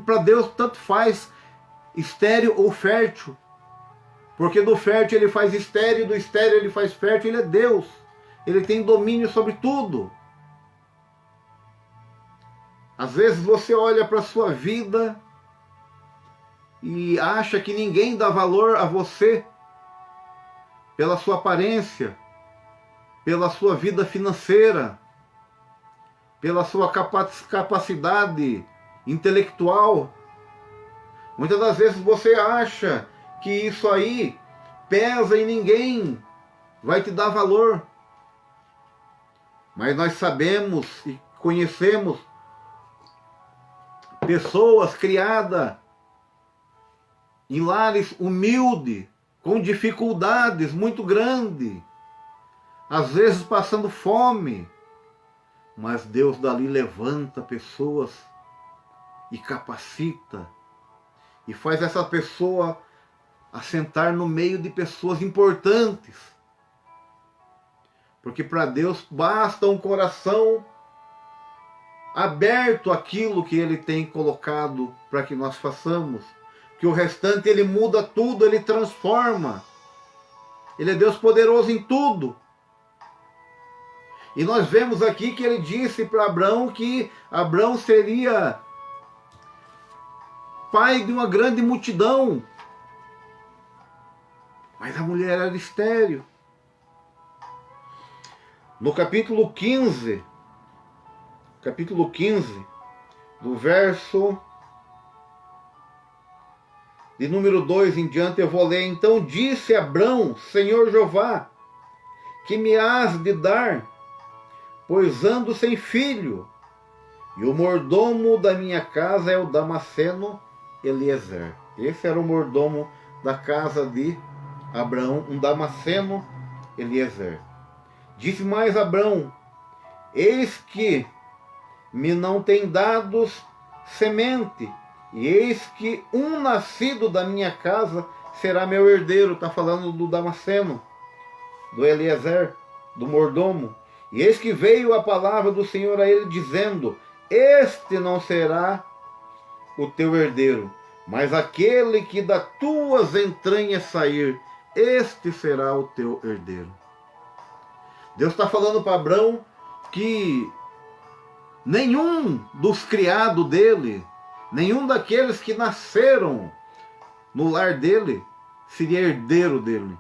Para Deus tanto faz estéril ou fértil. Porque do fértil ele faz estéril, do estéril ele faz fértil, ele é Deus. Ele tem domínio sobre tudo. Às vezes você olha para a sua vida e acha que ninguém dá valor a você pela sua aparência, pela sua vida financeira, pela sua capacidade intelectual. Muitas das vezes você acha que isso aí pesa e ninguém vai te dar valor. Mas nós sabemos e conhecemos pessoas criadas em lares humildes, com dificuldades muito grandes, às vezes passando fome, mas Deus dali levanta pessoas e capacita e faz essa pessoa assentar no meio de pessoas importantes. Porque para Deus basta um coração aberto àquilo que Ele tem colocado para que nós façamos. Que o restante Ele muda tudo, Ele transforma. Ele é Deus poderoso em tudo. E nós vemos aqui que Ele disse para Abrão que Abrão seria pai de uma grande multidão. Mas a mulher era estéril. No capítulo 15, do verso de número 2 em diante, eu vou ler. Então disse Abrão: Senhor Jeová, que me has de dar, pois ando sem filho, e o mordomo da minha casa é o Damasceno Eliezer. Esse era o mordomo da casa de Abrão, um Damasceno Eliezer. Disse mais Abrão: eis que me não tem dados semente, e eis que um nascido da minha casa será meu herdeiro. Está falando do Damasceno, do Eliezer, do mordomo. E eis que veio a palavra do Senhor a ele, dizendo: este não será o teu herdeiro, mas aquele que das tuas entranhas sair, este será o teu herdeiro. Deus está falando para Abrão que nenhum dos criados dele, nenhum daqueles que nasceram no lar dele, seria herdeiro dele.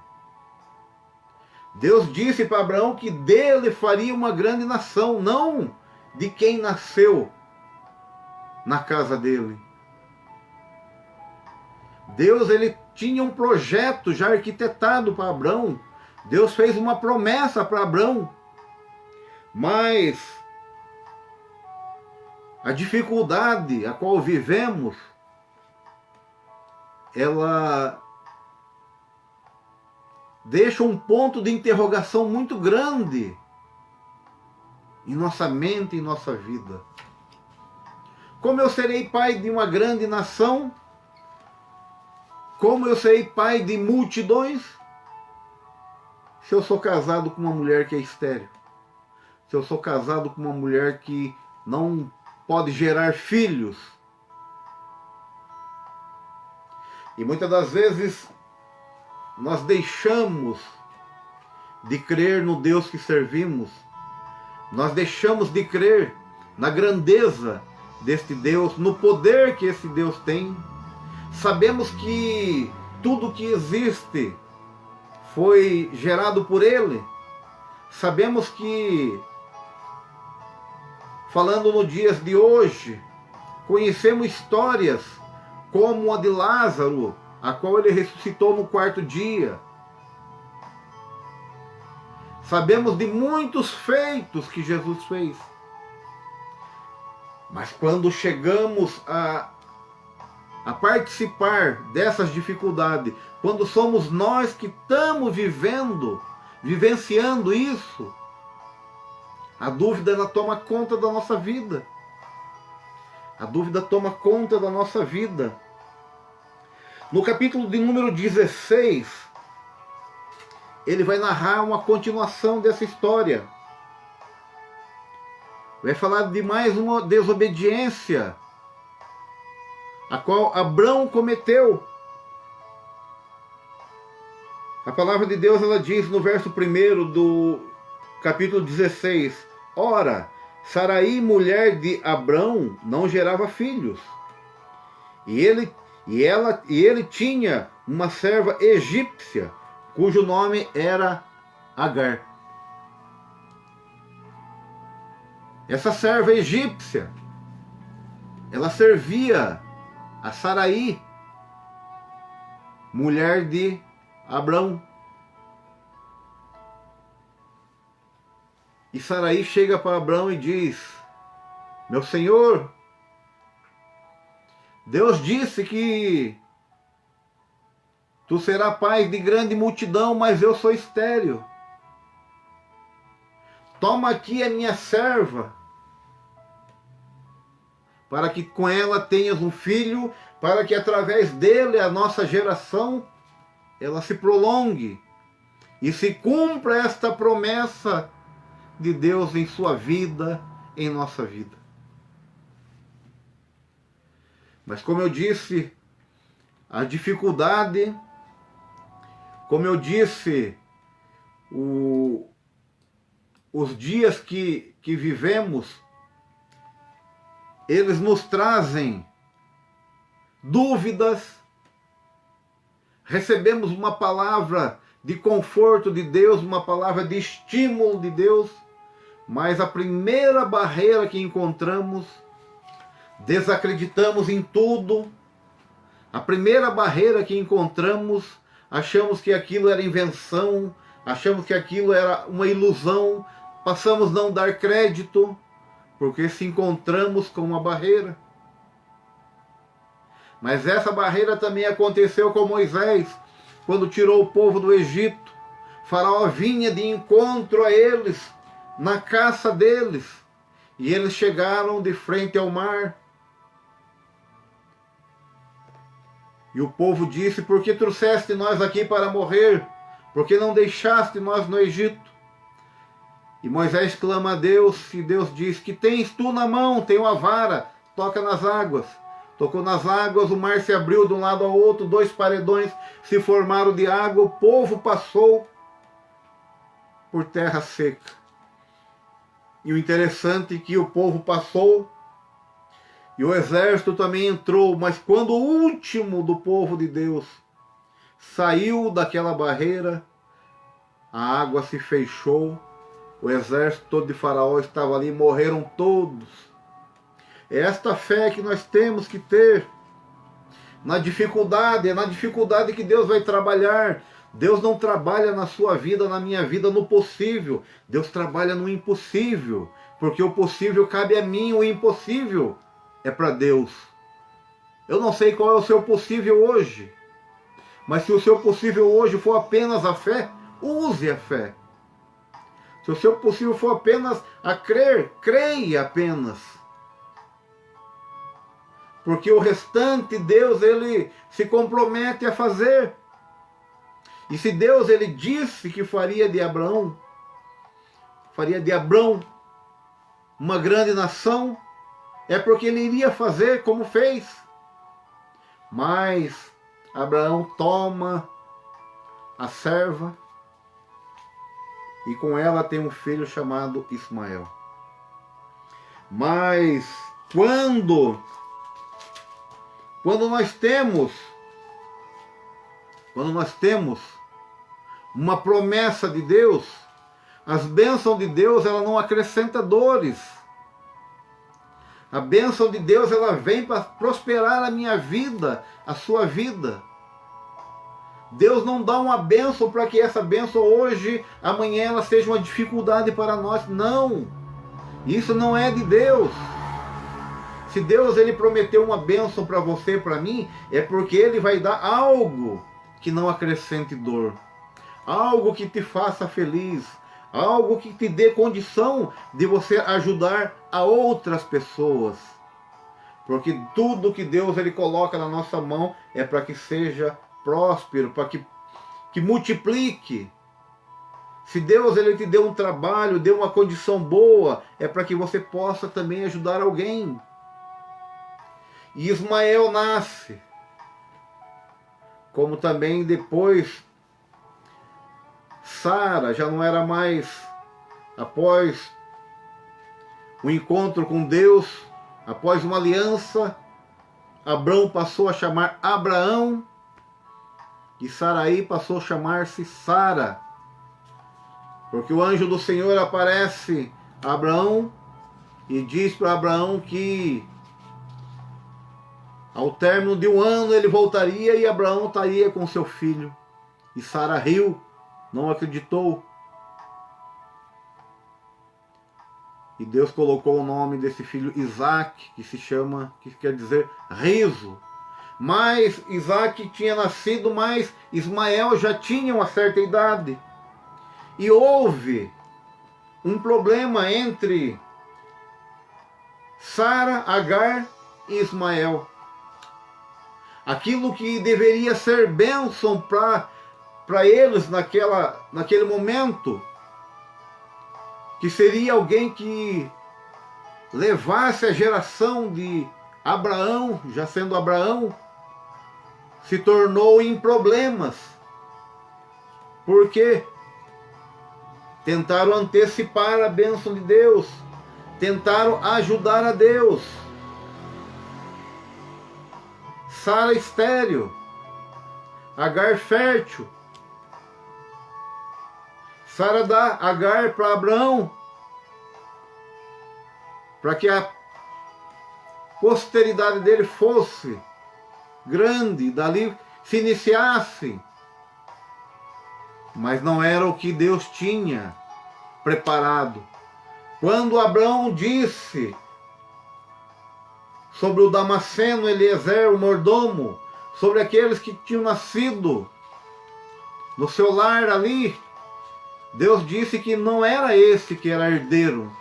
Deus disse para Abraão que dele faria uma grande nação, não de quem nasceu na casa dele. Deus, ele tinha um projeto já arquitetado para Abraão. Deus fez uma promessa para Abraão. Mas a dificuldade a qual vivemos, ela deixa um ponto de interrogação muito grande em nossa mente, em nossa vida. Como eu serei pai de uma grande nação? Como eu serei pai de multidões se eu sou casado com uma mulher que é estéril? Se eu sou casado com uma mulher que não pode gerar filhos? E muitas das vezes nós deixamos de crer no Deus que servimos, nós deixamos de crer na grandeza deste Deus, no poder que esse Deus tem. Sabemos que tudo que existe foi gerado por Ele. Sabemos que, falando nos dias de hoje, conhecemos histórias como a de Lázaro, a qual ele ressuscitou no quarto dia. Sabemos de muitos feitos que Jesus fez. Mas quando chegamos a participar dessas dificuldades, quando somos nós que estamos vivenciando isso, a dúvida ela toma conta da nossa vida. A dúvida toma conta da nossa vida. No capítulo de número 16, ele vai narrar uma continuação dessa história. Vai falar de mais uma desobediência, a qual Abrão cometeu. A palavra de Deus ela diz no verso 1 do capítulo 16: Ora, Saraí, mulher de Abrão, não gerava filhos. E ele tinha uma serva egípcia, cujo nome era Agar. Essa serva egípcia, ela servia a Saraí, mulher de Abrão. E Saraí chega para Abrão e diz: meu senhor, Deus disse que tu serás pai de grande multidão, mas eu sou estéril. Toma aqui a minha serva, para que com ela tenhas um filho, para que através dele a nossa geração ela se prolongue e se cumpra esta promessa de Deus em sua vida, em nossa vida. Mas como eu disse, a dificuldade, como eu disse, os dias que vivemos, eles nos trazem dúvidas. Recebemos uma palavra de conforto de Deus, uma palavra de estímulo de Deus, mas a primeira barreira que encontramos, desacreditamos em tudo. A primeira barreira que encontramos, achamos que aquilo era invenção, achamos que aquilo era uma ilusão, passamos a não dar crédito, porque se encontramos com uma barreira. Mas essa barreira também aconteceu com Moisés, quando tirou o povo do Egito. Faraó vinha de encontro a eles, na caça deles, e eles chegaram de frente ao mar. E o povo disse: por que trouxeste nós aqui para morrer? Por que não deixaste nós no Egito? E Moisés clama a Deus, e Deus diz: que tens tu na mão? Tenho a vara, toca nas águas. Tocou nas águas, o mar se abriu de um lado ao outro, 2 paredões se formaram de água, o povo passou por terra seca. E o interessante é que o povo passou, e o exército também entrou, mas quando o último do povo de Deus saiu daquela barreira, a água se fechou, o exército todo de Faraó estava ali, morreram todos. É esta fé que nós temos que ter na dificuldade, é na dificuldade que Deus vai trabalhar. Deus não trabalha na sua vida, na minha vida, no possível. Deus trabalha no impossível, porque o possível cabe a mim, o impossível é para Deus. Eu não sei qual é o seu possível hoje, mas se o seu possível hoje for apenas a fé, use a fé. Se o seu possível for apenas a crer, creia apenas. porque o restante Deus ele se compromete a fazer. E se Deus ele disse que faria de Abraão uma grande nação, é porque ele iria fazer como fez. Mas Abraão toma a serva e com ela tem um filho chamado Ismael. Mas quando nós temos uma promessa de Deus, as bênçãos de Deus, ela não acrescenta dores. A bênção de Deus, ela vem para prosperar a minha vida, a sua vida. Deus não dá uma bênção para que essa bênção hoje, amanhã, ela seja uma dificuldade para nós. Não! Isso não é de Deus. Se Deus ele prometeu uma bênção para você, para mim, é porque Ele vai dar algo que não acrescente dor. Algo que te faça feliz. Algo que te dê condição de você ajudar a outras pessoas. Porque tudo que Deus ele coloca na nossa mão é para que seja próspero, para que multiplique. Se Deus ele te deu um trabalho, deu uma condição boa, é para que você possa também ajudar alguém. E Ismael nasce, como também depois Sara já não era mais, após o encontro com Deus, após uma aliança, Abrão passou a chamar Abraão e Saraí passou a chamar-se Sara. Porque o anjo do Senhor aparece a Abraão e diz para Abraão que ao término de um ano ele voltaria e Abraão estaria com seu filho. E Sara riu, não acreditou. E Deus colocou o nome desse filho Isaac, que quer dizer riso. Mas Isaac tinha nascido, mas Ismael já tinha uma certa idade. E houve um problema entre Sara, Agar e Ismael. Aquilo que deveria ser bênção para eles naquele momento, que seria alguém que levasse a geração de Abraão, já sendo Abraão, se tornou em problemas. Porque tentaram antecipar a bênção de Deus, tentaram ajudar a Deus. Sara estéril, Agar fértil. Sara dá Agar para Abraão, para que a posteridade dele fosse grande, dali se iniciasse. Mas não era o que Deus tinha preparado. Quando Abraão disse sobre o Damasceno Eliezer, o mordomo, sobre aqueles que tinham nascido no seu lar ali, Deus disse que não era esse que era herdeiro,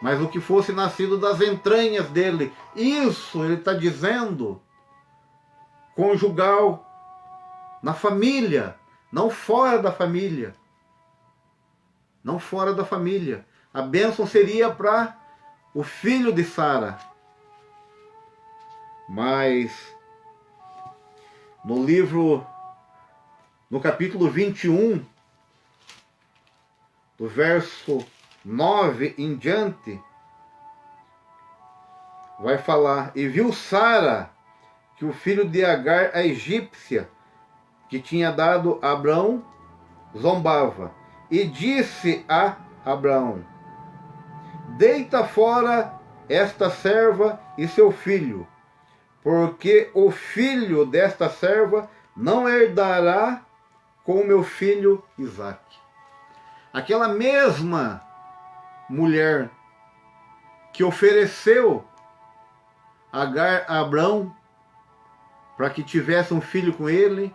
mas o que fosse nascido das entranhas dele. Isso ele está dizendo conjugal, na família, não fora da família. Não fora da família. A bênção seria para o filho de Sara. Mas no capítulo 21, do verso 9 em diante, vai falar: e viu Sara que o filho de Agar, a egípcia, que tinha dado a Abraão, zombava, e disse a Abraão: deita fora esta serva e seu filho, porque o filho desta serva não herdará com meu filho Isaque. Aquela mesma mulher que ofereceu Agar a Abraão para que tivesse um filho com ele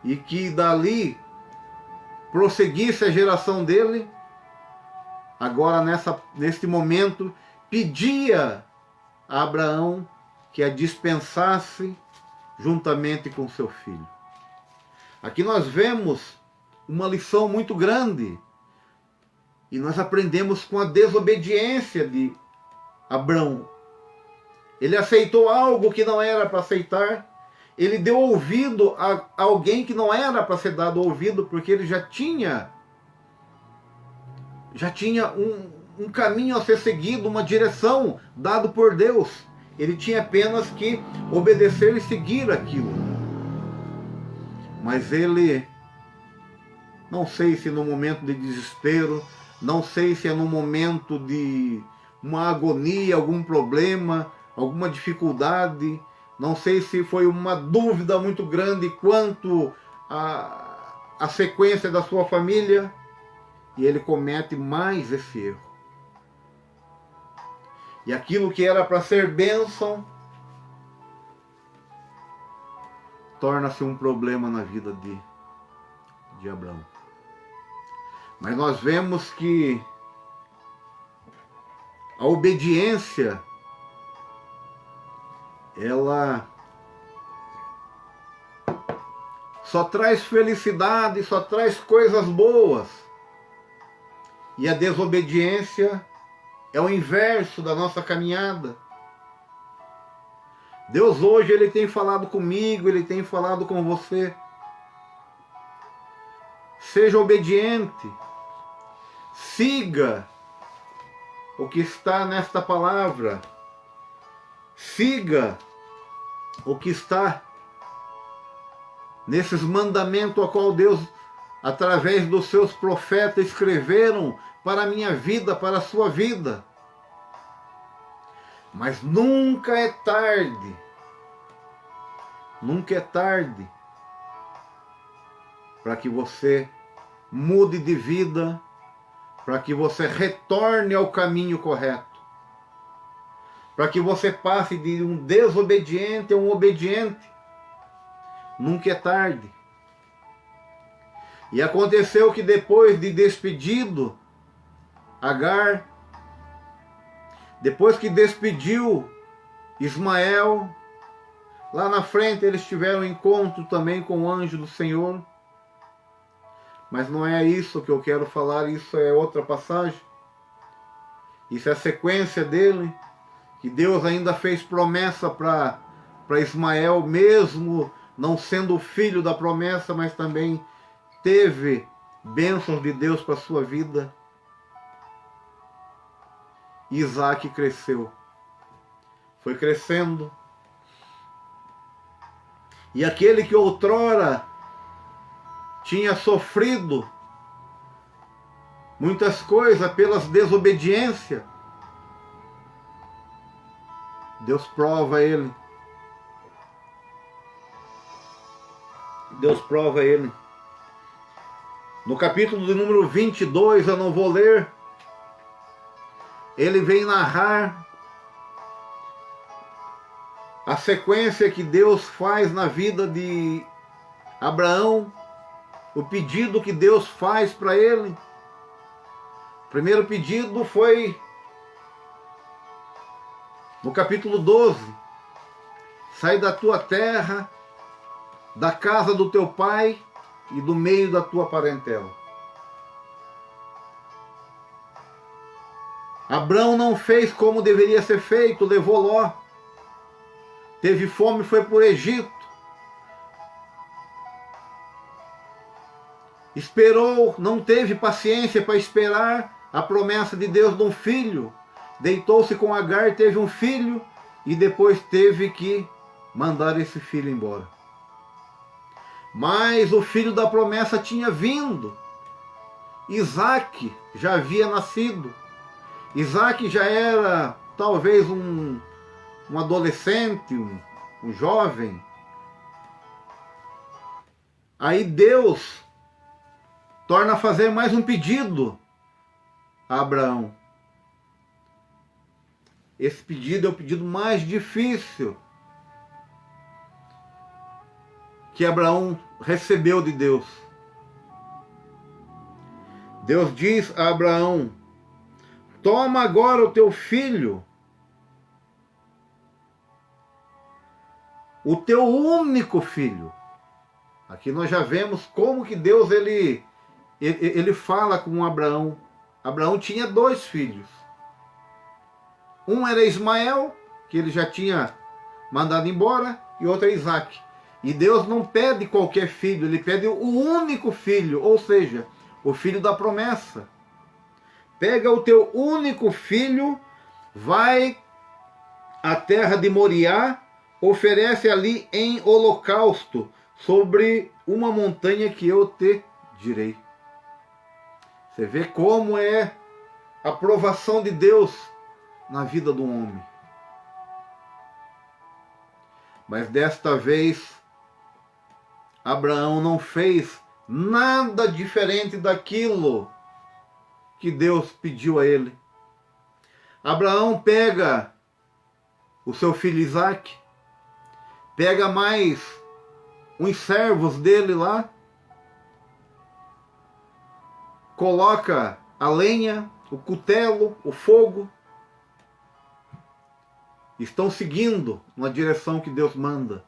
e que dali prosseguisse a geração dele, agora neste momento pedia a Abraão que a dispensasse juntamente com seu filho. Aqui nós vemos uma lição muito grande e nós aprendemos com a desobediência de Abrão. Ele aceitou algo que não era para aceitar, ele deu ouvido a alguém que não era para ser dado ouvido, porque ele já tinha um caminho a ser seguido, uma direção dado por Deus. Ele tinha apenas que obedecer e seguir aquilo. Mas ele, não sei se no momento de desespero, não sei se é no momento de uma agonia, algum problema, alguma dificuldade, não sei se foi uma dúvida muito grande quanto à sequência da sua família, e ele comete mais esse erro. E aquilo que era para ser bênção torna-se um problema na vida de Abraão. Mas nós vemos que a obediência, ela só traz felicidade, só traz coisas boas. E a desobediência é o inverso da nossa caminhada. Deus hoje, Ele tem falado comigo, Ele tem falado com você. Seja obediente. Siga o que está nesta palavra. Siga o que está nesses mandamentos a qual Deus, através dos seus profetas, escreveram para a minha vida, para a sua vida. Mas nunca é tarde. Nunca é tarde para que você mude de vida, para que você retorne ao caminho correto, para que você passe de um desobediente a um obediente. Nunca é tarde. E aconteceu que depois de despedido, Agar, depois que despediu Ismael, lá na frente eles tiveram um encontro também com o anjo do Senhor. Mas não é isso que eu quero falar, isso é outra passagem. Isso é a sequência dele, que Deus ainda fez promessa para Ismael, mesmo não sendo o filho da promessa, mas também teve bênçãos de Deus para a sua vida. Isaac cresceu, foi crescendo, e aquele que outrora tinha sofrido muitas coisas pelas desobediências, Deus prova ele. Deus prova ele. No capítulo de número 22, eu não vou ler, ele vem narrar a sequência que Deus faz na vida de Abraão, o pedido que Deus faz para ele. O primeiro pedido foi no capítulo 12: sai da tua terra, da casa do teu pai e do meio da tua parentela. Abrão não fez como deveria ser feito, levou Ló. Teve fome, foi para o Egito. Esperou, não teve paciência para esperar a promessa de Deus de um filho. Deitou-se com Agar, teve um filho e depois teve que mandar esse filho embora. Mas o filho da promessa tinha vindo. Isaac já havia nascido. Isaac já era talvez um adolescente, um jovem. Aí Deus torna a fazer mais um pedido a Abraão. Esse pedido é o pedido mais difícil que Abraão recebeu de Deus. Deus diz a Abraão: toma agora o teu filho, o teu único filho. Aqui nós já vemos como que Deus ele fala com Abraão. Abraão tinha 2 filhos. Um era Ismael, que ele já tinha mandado embora, e outro é Isaac. E Deus não pede qualquer filho, ele pede o único filho, ou seja, o filho da promessa. Pega o teu único filho, vai à terra de Moriá, oferece ali em holocausto, sobre uma montanha que eu te direi. Você vê como é a aprovação de Deus na vida do homem. Mas desta vez, Abraão não fez nada diferente daquilo que Deus pediu a ele. Abraão pega o seu filho Isaac, pega mais uns servos dele lá, coloca a lenha, o cutelo, o fogo, estão seguindo na direção que Deus manda.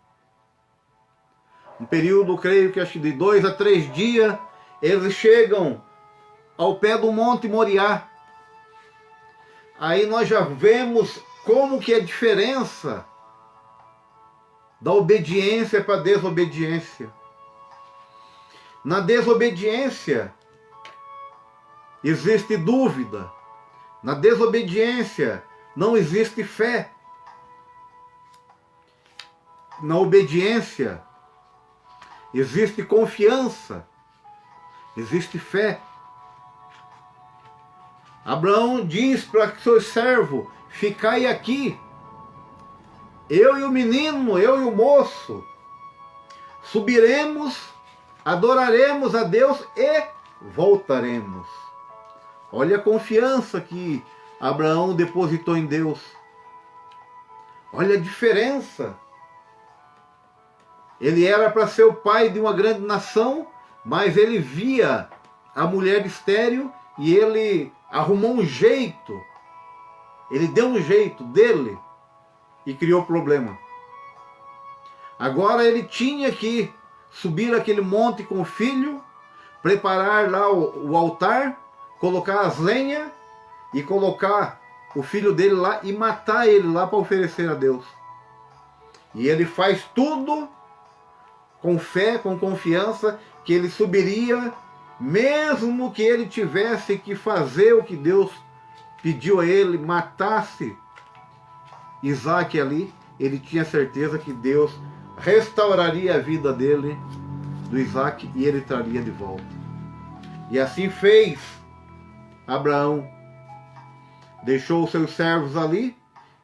Um período, creio que acho de 2 a 3 dias, eles chegam ao pé do Monte Moriá. Aí nós já vemos como que é a diferença da obediência para a desobediência. Na desobediência existe dúvida. Na desobediência não existe fé. Na obediência existe confiança, existe fé. Abraão diz para seus servos: ficai aqui, eu e o menino, eu e o moço, subiremos, adoraremos a Deus e voltaremos. Olha a confiança que Abraão depositou em Deus. Olha a diferença. Ele era para ser o pai de uma grande nação, mas ele via a mulher estéril e ele arrumou um jeito. Ele deu um jeito dele e criou problema. Agora ele tinha que subir aquele monte com o filho, preparar lá o altar, colocar as lenhas e colocar o filho dele lá e matar ele lá para oferecer a Deus. E ele faz tudo com fé, com confiança, que ele subiria, mesmo que ele tivesse que fazer o que Deus pediu a ele, matasse Isaac ali, ele tinha certeza que Deus restauraria a vida dele, do Isaac, e ele traria de volta. E assim fez Abraão. Deixou os seus servos ali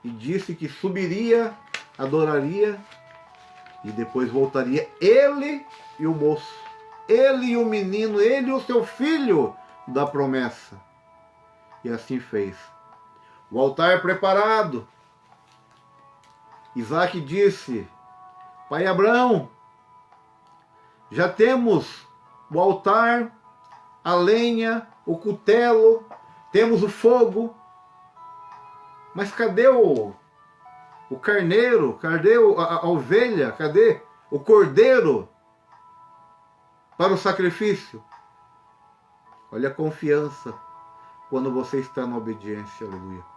e disse que subiria, adoraria e depois voltaria ele e o moço, ele e o menino, ele e o seu filho da promessa. E assim fez. O altar preparado. Isaac disse: pai Abraão, já temos o altar, a lenha, o cutelo, temos o fogo, mas cadê o carneiro? Cadê a ovelha? Cadê o cordeiro para o sacrifício? Olha a confiança quando você está na obediência, aleluia.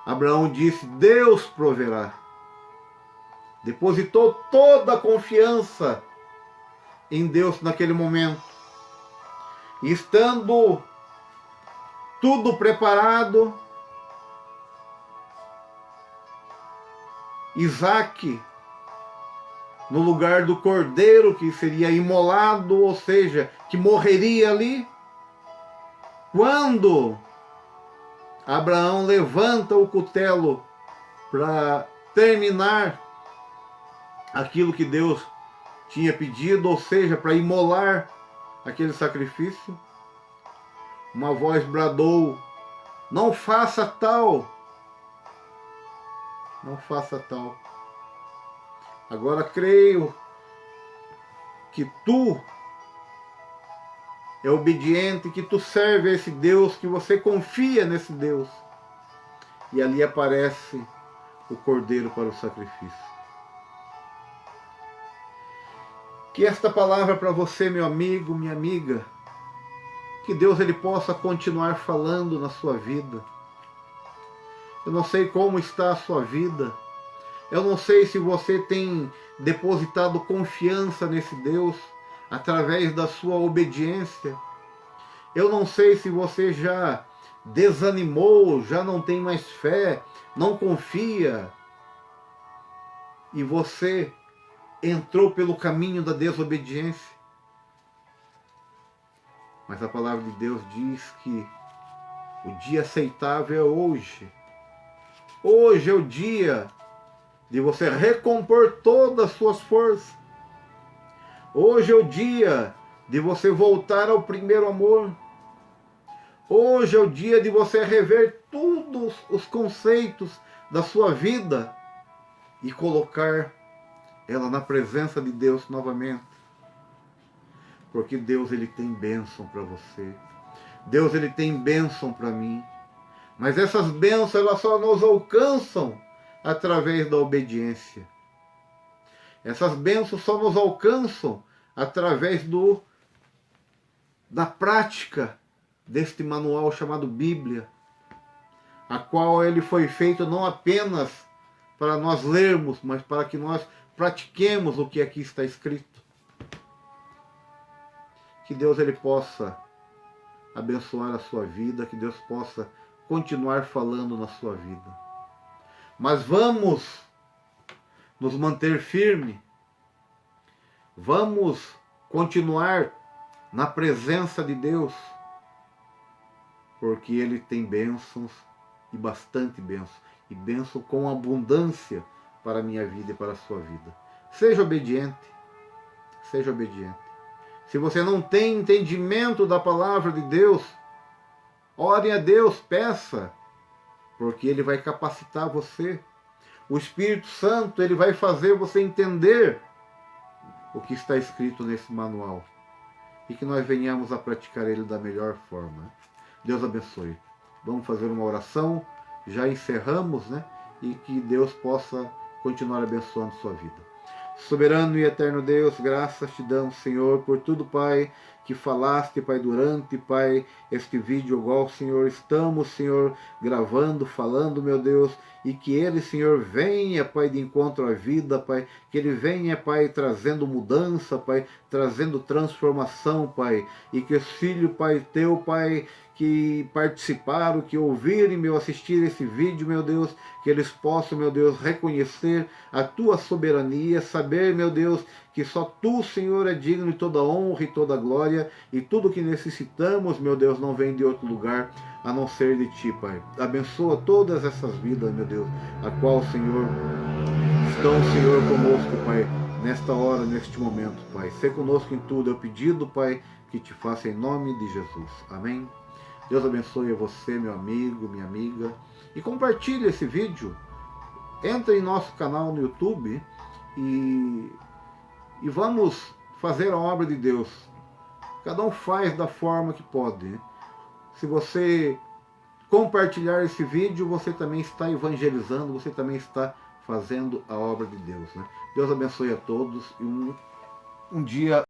Abraão disse: Deus proverá. Depositou toda a confiança em Deus naquele momento. E estando tudo preparado, Isaac, no lugar do cordeiro que seria imolado, ou seja, que morreria ali, quando Abraão levanta o cutelo para terminar aquilo que Deus tinha pedido, ou seja, para imolar aquele sacrifício, uma voz bradou: não faça tal, não faça tal. Agora creio que tu é obediente, que tu serve a esse Deus, que você confia nesse Deus. E ali aparece o cordeiro para o sacrifício. Que esta palavra para você, meu amigo, minha amiga, que Deus ele possa continuar falando na sua vida. Eu não sei como está a sua vida. Eu não sei se você tem depositado confiança nesse Deus através da sua obediência. Eu não sei se você já desanimou, já não tem mais fé, não confia. E você entrou pelo caminho da desobediência. Mas a palavra de Deus diz que o dia aceitável é hoje. Hoje é o dia de você recompor todas as suas forças. Hoje é o dia de você voltar ao primeiro amor. Hoje é o dia de você rever todos os conceitos da sua vida e colocar ela na presença de Deus novamente. Porque Deus ele tem bênção para você. Deus ele tem bênção para mim. Mas essas bênçãos elas só nos alcançam através da obediência. Essas bênçãos só nos alcançam através da prática deste manual chamado Bíblia, a qual ele foi feito não apenas para nós lermos, mas para que nós pratiquemos o que aqui está escrito. Que Deus ele possa abençoar a sua vida, que Deus possa continuar falando na sua vida. Mas vamos nos manter firme, vamos continuar na presença de Deus, porque Ele tem bênçãos e bastante bênção, e bênção com abundância para a minha vida e para a sua vida. Seja obediente, seja obediente. Se você não tem entendimento da palavra de Deus, ore a Deus, peça, porque Ele vai capacitar você. O Espírito Santo, ele vai fazer você entender o que está escrito nesse manual. E que nós venhamos a praticar ele da melhor forma. Deus abençoe. Vamos fazer uma oração. Já encerramos, né? E que Deus possa continuar abençoando sua vida. Soberano e eterno Deus, graças te damos, Senhor, por tudo, Pai, que falaste, Pai, durante, Pai, este vídeo, igual, Senhor, estamos, Senhor, gravando, falando, meu Deus, e que ele, Senhor, venha, Pai, de encontro à vida, Pai, que ele venha, Pai, trazendo mudança, Pai, trazendo transformação, Pai, e que os filhos, Pai, teu, Pai, que participaram, que ouvirem, meu, assistir esse vídeo, meu Deus, que eles possam, meu Deus, reconhecer a tua soberania, saber, meu Deus, que só tu, Senhor, é digno de toda honra e toda glória, e tudo que necessitamos, meu Deus, não vem de outro lugar a não ser de ti, Pai. Abençoa todas essas vidas, meu Deus, a qual, Senhor, estão, Senhor, conosco, Pai, nesta hora, neste momento, Pai. Sê conosco em tudo, é o pedido, Pai, que te faça em nome de Jesus. Amém. Deus abençoe a você, meu amigo, minha amiga. E compartilhe esse vídeo. Entre em nosso canal no YouTube e vamos fazer a obra de Deus. Cada um faz da forma que pode. Se você compartilhar esse vídeo, você também está evangelizando, você também está fazendo a obra de Deus, né? Deus abençoe a todos e um dia